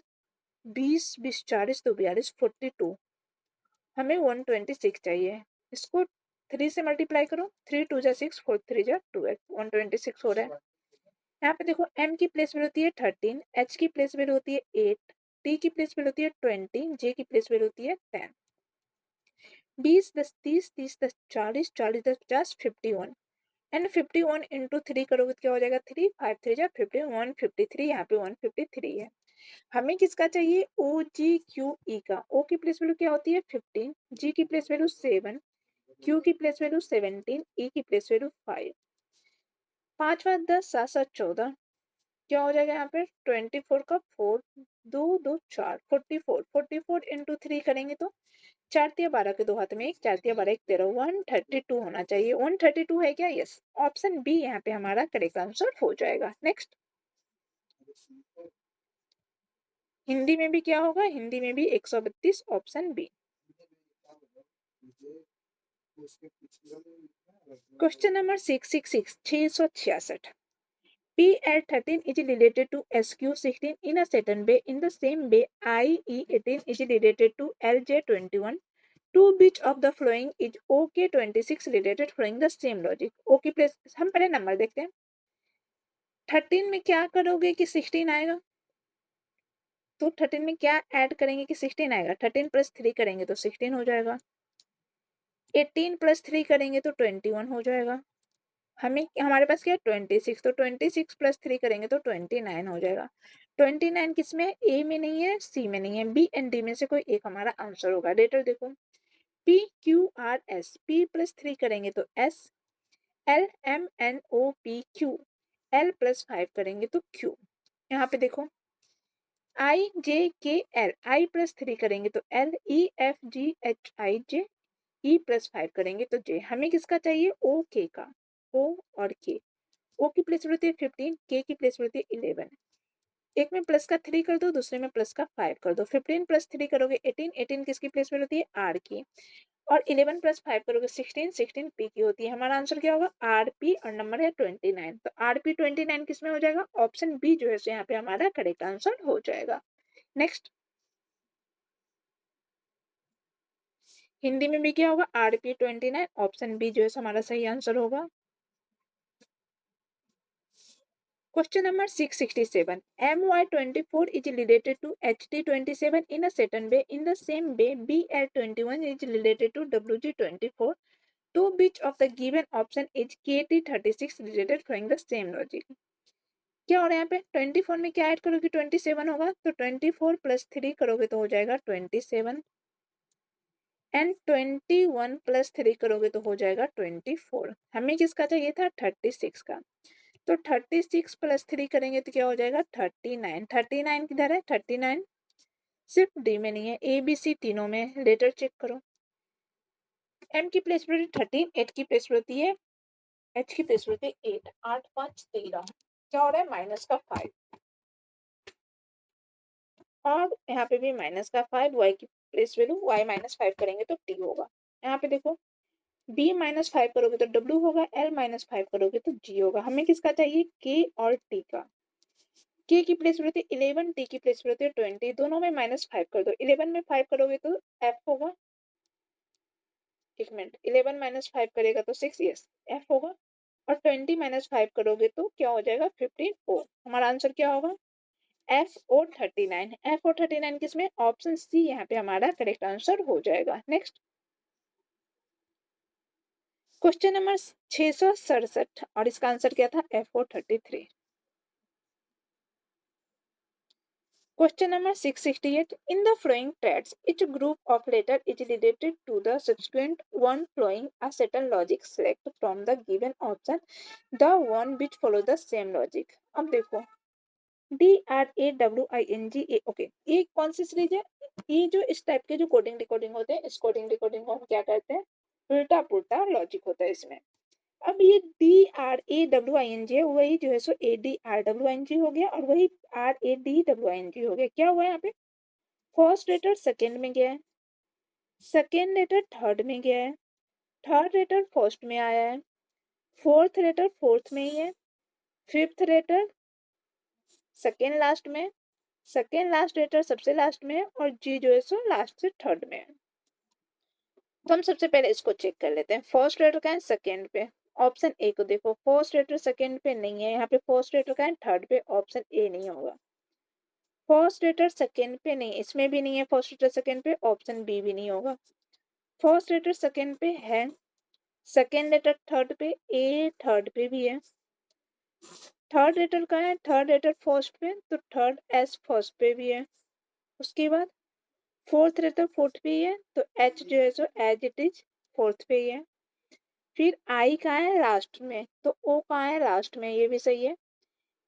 Speaker 1: 20 20 40 तो 42 42। हमें 126 चाहिए। इसको 3 से मल्टीप्लाई करो। 3 2 जा 6, 4 3 जा 12, 126 हो रहा है। यहाँ पे देखो m की प्लेस वैल्यू होती है 13, h की प्लेस वैल्यू होती है 8, t की प्लेस वैल्यू होती है 20, j की प्लेस वैल्यू होती है 10। 20 10 30 30 10 40 40 10 50 51। एंड 51 इंटू 3 करोगे तो क्या हो जाएगा? 3 5 3 जा 50, 153। यहाँ पे 153 है। हमें किसका चाहिए? ओ जी क्यू ई का। ओ की प्लेस वैल्यू क्या होती है? 15, जी की प्लेस वैल्यू 7, क्यू की प्लेस वैल्यू 17, ई की प्लेस वैल्यू 5। 5 5 10 7 7 14। क्या हो जाएगा यहाँ पे? 24 का 4, 2 2 4, 44। 44 इंटू 3 करेंगे तो 4 तिया 12 के दो हाथ में एक, 4 तिया 12 एक 13, 132 होना चाहिए। 132 है क्या? यस, ऑप्शन बी यहाँ पे हमारा करेक्ट आंसर हो जाएगा। नेक्स्ट हिंदी में भी क्या होगा? हिंदी में भी 132, option B. Question number 666, 666। PL13 is related to SQ16 in a certain way. In the same way, IE18 is related to LJ21. To which of the following is OK26 related following the same logic? OK plus, हम पहले number देखते हैं। 13 में क्या करोगे कि 16 आएगा? तो 13 में क्या ऐड करेंगे कि 16 आएगा? 13 प्लस 3 करेंगे तो 16 हो जाएगा। 18 प्लस 3 करेंगे तो 21 हो जाएगा। हमें हमारे पास क्या है? 26, तो 26 प्लस 3 करेंगे तो 29 हो जाएगा। 29 किसमें है? ए में नहीं है, सी में नहीं है, बी एंड डी में से कोई एक हमारा आंसर होगा। लेटर देखो, P Q R S, P plus 3 करेंगे तो S, L M N O P Q, L plus 5 करेंगे तो क्यू। यहाँ पे देखो आई जे के एल, आई प्लस 3 करेंगे तो L, E F G H I J, E plus 5 करेंगे तो जे। हमें किसका चाहिए? ओ के का। ओ और के। ओ की प्लेस वैल्यू होती है 15, के की प्लेस वैल्यू होती है 11। एक में प्लस का 3 कर दो, दूसरे में प्लस का 5 कर दो। 15 प्लस 3 करोगे 18, 18 किसकी प्लेस वैल्यू होती है? आर की। और 11 प्लस 5 करोगे 16, 16 पी की होती है। हमारा आंसर क्या होगा? आर पी और नंबर है 29। तो आर पी 29 किसमें हो जाएगा? ऑप्शन बी जो है यहाँ पे हमारा करेक्ट आंसर हो जाएगा। नेक्स्ट हिंदी में भी क्या होगा? आर पी 29, ऑप्शन बी जो है हमारा सही आंसर होगा। Question number 667. MY24 is related to HT27 in a certain way. In the same way, BL21 is related to WG24. To which of the given option is KT36 related following the same logic? क्या हो रहा है यहाँ पे 24 में क्या add करोगे 27 होगा तो 24 प्लस 3 करोगे तो हो जाएगा 27 एंड 21 प्लस 3 करोगे तो हो जाएगा 24। हमें किसका चाहिए था 36 का, तो 36 प्लस 3 करेंगे तो क्या हो जाएगा 39। 39 किधर है 39 सिर्फ डी में नहीं है, ए बी सी तीनों में। लेटर चेक करो। एम की प्लेस पर 13, एट की प्लेस पर होती है, एच की प्लेस पर होती है 8, 8 5 13। क्या हो रहा है माइनस का 5 और यहाँ पे भी माइनस का 5। वाई की प्लेस वैल्यू वाई माइनस 5 करेंगे तो टी होगा। यहाँ पे देखो बी माइनस 5 करोगे तो डब्ल्यू होगा, एल माइनस 5 करोगे तो जी होगा। हमें किसका चाहिए के और टी का। के की प्लेस पर होती है 11, टी की प्लेस पर होती है 20, दोनों में माइनस 5 कर दो। 11 में 5 करोगे तो एफ होगा, एक मिनट 11 माइनस 5 करेगा तो 6, यस एफ होगा। और 20 माइनस 5 करोगे तो क्या हो जाएगा 15 ओ। हमारा आंसर क्या होगा एफ ओ 39। एफ ओ 39 किसमें ऑप्शन सी यहाँ पे हमारा करेक्ट आंसर हो जाएगा। नेक्स्ट क्वेश्चन नंबर 667 और इसका आंसर क्या था F O 33। Question number 668. In the following traits, each group of letter is related to the subsequent one following a certain logic. Select from the given option the one which follow the same logic. अब देखो DRAWING okay, ये कौन सी series है? ये जो इस type के जो कोडिंग डिकोडिंग होते हैं, इस कोडिंग डिकोडिंग को हम क्या कहते हैं उल्टा पुल्टा लॉजिक होता है इसमें। अब ये DRAWING है, वही जो है सो ADRWING हो गया और वही RADWING हो गया। क्या हुआ है यहाँ पे फर्स्ट लेटर सेकेंड में गया है, सेकेंड लेटर थर्ड में गया है, थर्ड लेटर फर्स्ट में आया है, फोर्थ लेटर फोर्थ में ही है, फिफ्थ लेटर सेकेंड लास्ट में, सेकेंड लास्ट लेटर सबसे लास्ट में है और जी जो है सो लास्ट से थर्ड में है। तो हम सबसे पहले इसको चेक कर लेते हैं। फर्स्ट लेटर का है सेकेंड पे, ऑप्शन ए को देखो। फर्स्ट लेटर सेकेंड पे नहीं है, यहाँ पे फर्स्ट लेटर का है थर्ड पे, ऑप्शन ए नहीं होगा। फर्स्ट लेटर सेकेंड पे नहीं, इसमें भी नहीं है फर्स्ट लेटर सेकेंड पे, ऑप्शन बी भी नहीं होगा। फर्स्ट लेटर सेकेंड पे है, सेकेंड लेटर थर्ड पे, ए थर्ड पे भी है। थर्ड लेटर का है, थर्ड लेटर फर्स्ट पे तो थर्ड एस फर्स्ट पे भी है। उसके बाद फोर्थ लेटर फोर्थ पे ही है तो एच जो है सो एज इट इज फोर्थ पे ही है। फिर आई कहाँ है लास्ट में तो ओ कहाँ है लास्ट में, ये भी सही है।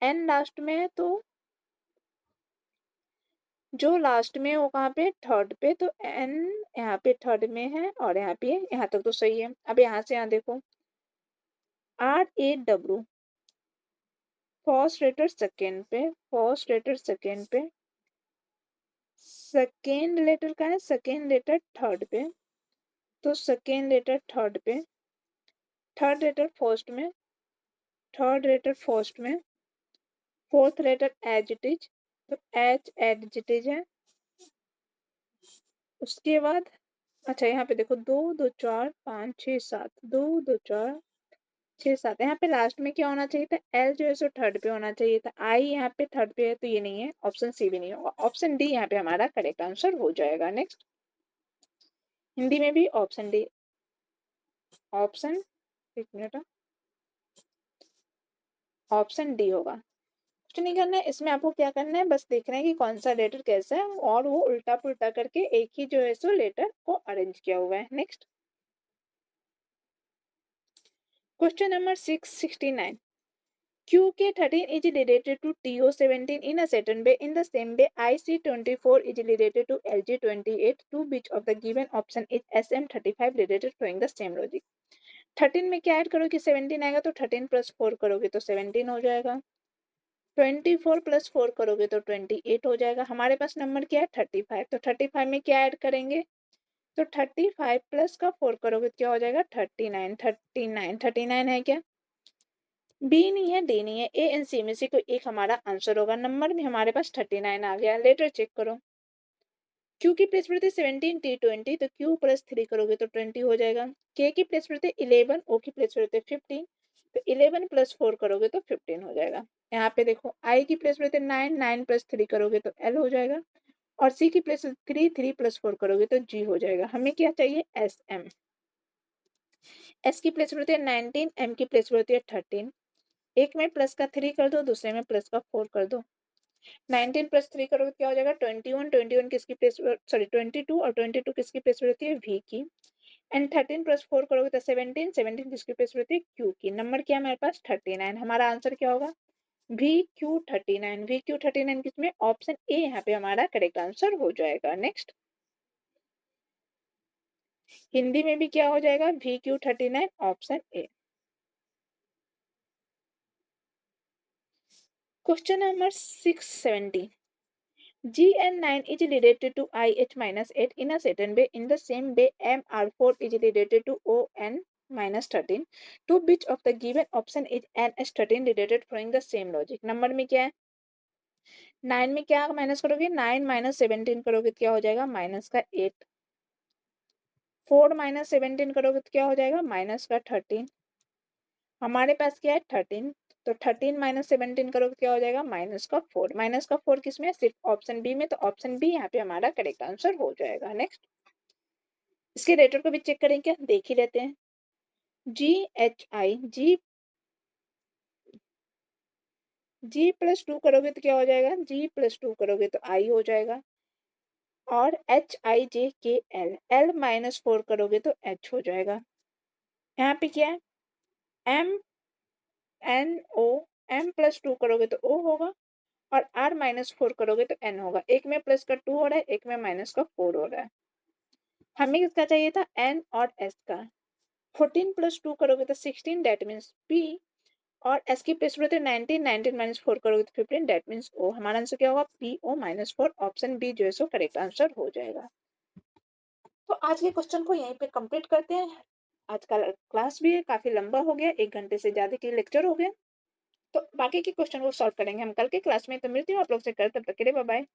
Speaker 1: एन लास्ट में है तो जो लास्ट में है वो कहाँ पे थर्ड पे, तो एन यहाँ पे थर्ड में है और यहाँ पे यहाँ तक तो सही है। अब यहाँ से यहाँ देखो RAW फर्स्ट लेटर सेकेंड पे, फर्स्ट लेटर सेकेंड पे, सेकेंड लेटर का है सेकेंड लेटर थर्ड पे तो सेकेंड लेटर थर्ड पे, थर्ड लेटर फर्स्ट में, थर्ड लेटर फर्स्ट में, fourth letter as it is तो एच एज इट इज है। उसके बाद अच्छा यहाँ पे देखो 2 2 4 5 6 7, 2 2 4 6 7, यहाँ पे लास्ट में क्या होना चाहिए था एल जो है सो थर्ड पे होना चाहिए था। आई यहाँ पे थर्ड पे है तो ये नहीं है, ऑप्शन सी भी नहीं होगा। ऑप्शन डी यहाँ पे हमारा करेक्ट आंसर हो जाएगा। नेक्स्ट हिंदी में भी ऑप्शन डी, ऑप्शन एक मिनट, ऑप्शन डी होगा। कुछ नहीं करना है इसमें, आपको क्या करना है बस देखना है कि कौन सा लेटर कैसा है और वो उल्टा पुल्टा करके एक ही जो है सो लेटर को अरेंज किया हुआ है। Next question number 669. QK13 is related to TO17 in a certain way. In the same way, IC24 is related to LG28. To which of the given option is SM35 related following the same logic? 13 में क्या add करोगे 17 आएगा तो 13 plus 4 करोगे तो 17 हो जाएगा। 24 plus 4 करोगे तो 28 हो जाएगा। हमारे पास नंबर क्या है 35, तो 35 में क्या ऐड करेंगे तो 35 प्लस का 4 करोगे तो क्या हो जाएगा 39। 39 39 है क्या, बी नहीं है डी नहीं है, ए एंड सी में से कोई एक हमारा आंसर होगा। नंबर में हमारे पास 39 आ गया। लेटर चेक करो। क्यू की प्लेस पर थे 17 टी 20 तो क्यू प्लस 3 करोगे तो 20 हो जाएगा। के की प्लेस पर थे 11, ओ की प्लेस पर थे 15 तो 11 + 4 करोगे तो 15 हो जाएगा। यहाँ पे देखो आई की प्लेस में 9, 9 + 3 करोगे तो एल हो जाएगा और सी की प्लेस 3, 3 + 4 करोगे तो जी हो जाएगा। हमें क्या चाहिए? S M. एस की प्लेस में होती है 19, एम की प्लेस में होती है 13। एक में प्लस का 3 कर दो, दूसरे में प्लस का 4 कर दो। 19 + 3 करोगे क्या हो जाएगा? 21, 21 किसकी प्लेस, सॉरी 22, और 22 किसकी प्लेस में होती है? वी की। एंड 13 + 4 करोगे तो 17, 17 किसकी प्लेस में होती है? क्यू की। नंबर क्या है हमारे पास? 39। हमारा आंसर क्या होगा? VQ39। VQ39 किसमें? ऑप्शन ए यहाँ पे हमारा करेक्ट आंसर हो जाएगा। नेक्स्ट, हिंदी में भी क्या हो जाएगा? VQ39 option A. Question number 670। GN9 is related to IH-8 in a certain way. In the same way, MR4 is related to ON-13. To which of the given option is NH13 related following the same logic? Number में क्या है? 9 में क्या minus करोगे? 9 - 17 करोगे तो क्या हो जाएगा? माइनस का 8। 4 - 17 करोगे तो क्या हो जाएगा? माइनस का 13। हमारे पास क्या है? 13। तो 13 - 17 करोगे तो क्या हो जाएगा? माइनस का 4। माइनस का 4 किसमें? सिर्फ ऑप्शन बी में। तो ऑप्शन बी यहाँ पे हमारा करेक्ट आंसर हो जाएगा। नेक्स्ट, इसके रेटर को भी चेक करें क्या? देख ही लेते हैं। जी प्लस 2 करोगे तो क्या हो जाएगा? जी प्लस 2 करोगे तो आई हो जाएगा। और HIJKL, L - 4 करोगे तो H हो जाएगा। यहाँ पे क्या है? MNO, M + 2 करोगे तो O होगा और R - 4 करोगे तो N होगा। एक में प्लस का 2 हो रहा है, एक में माइनस का 4 हो रहा है। हमें किसका चाहिए था? N और S का। 14 + 2 करोगे तो 16, दैट मीन्स P। और S की प्लेस में 19, 19 - 4 करोगे तो 15, दैट मीन्स O। हमारा आंसर क्या होगा? PO - 4। ऑप्शन बी जो है सो करेक्ट आंसर हो जाएगा। तो आज के क्वेश्चन को यहीं पे कंप्लीट करते हैं। आज का क्लास भी काफी लंबा हो गया, 1 घंटे से ज्यादा की लेक्चर हो गया। तो बाकी के क्वेश्चन को सॉल्व करेंगे हम कल के क्लास में। तो मिलती हूँ आप लोग से कल, तब तक के लिए बाय बाय।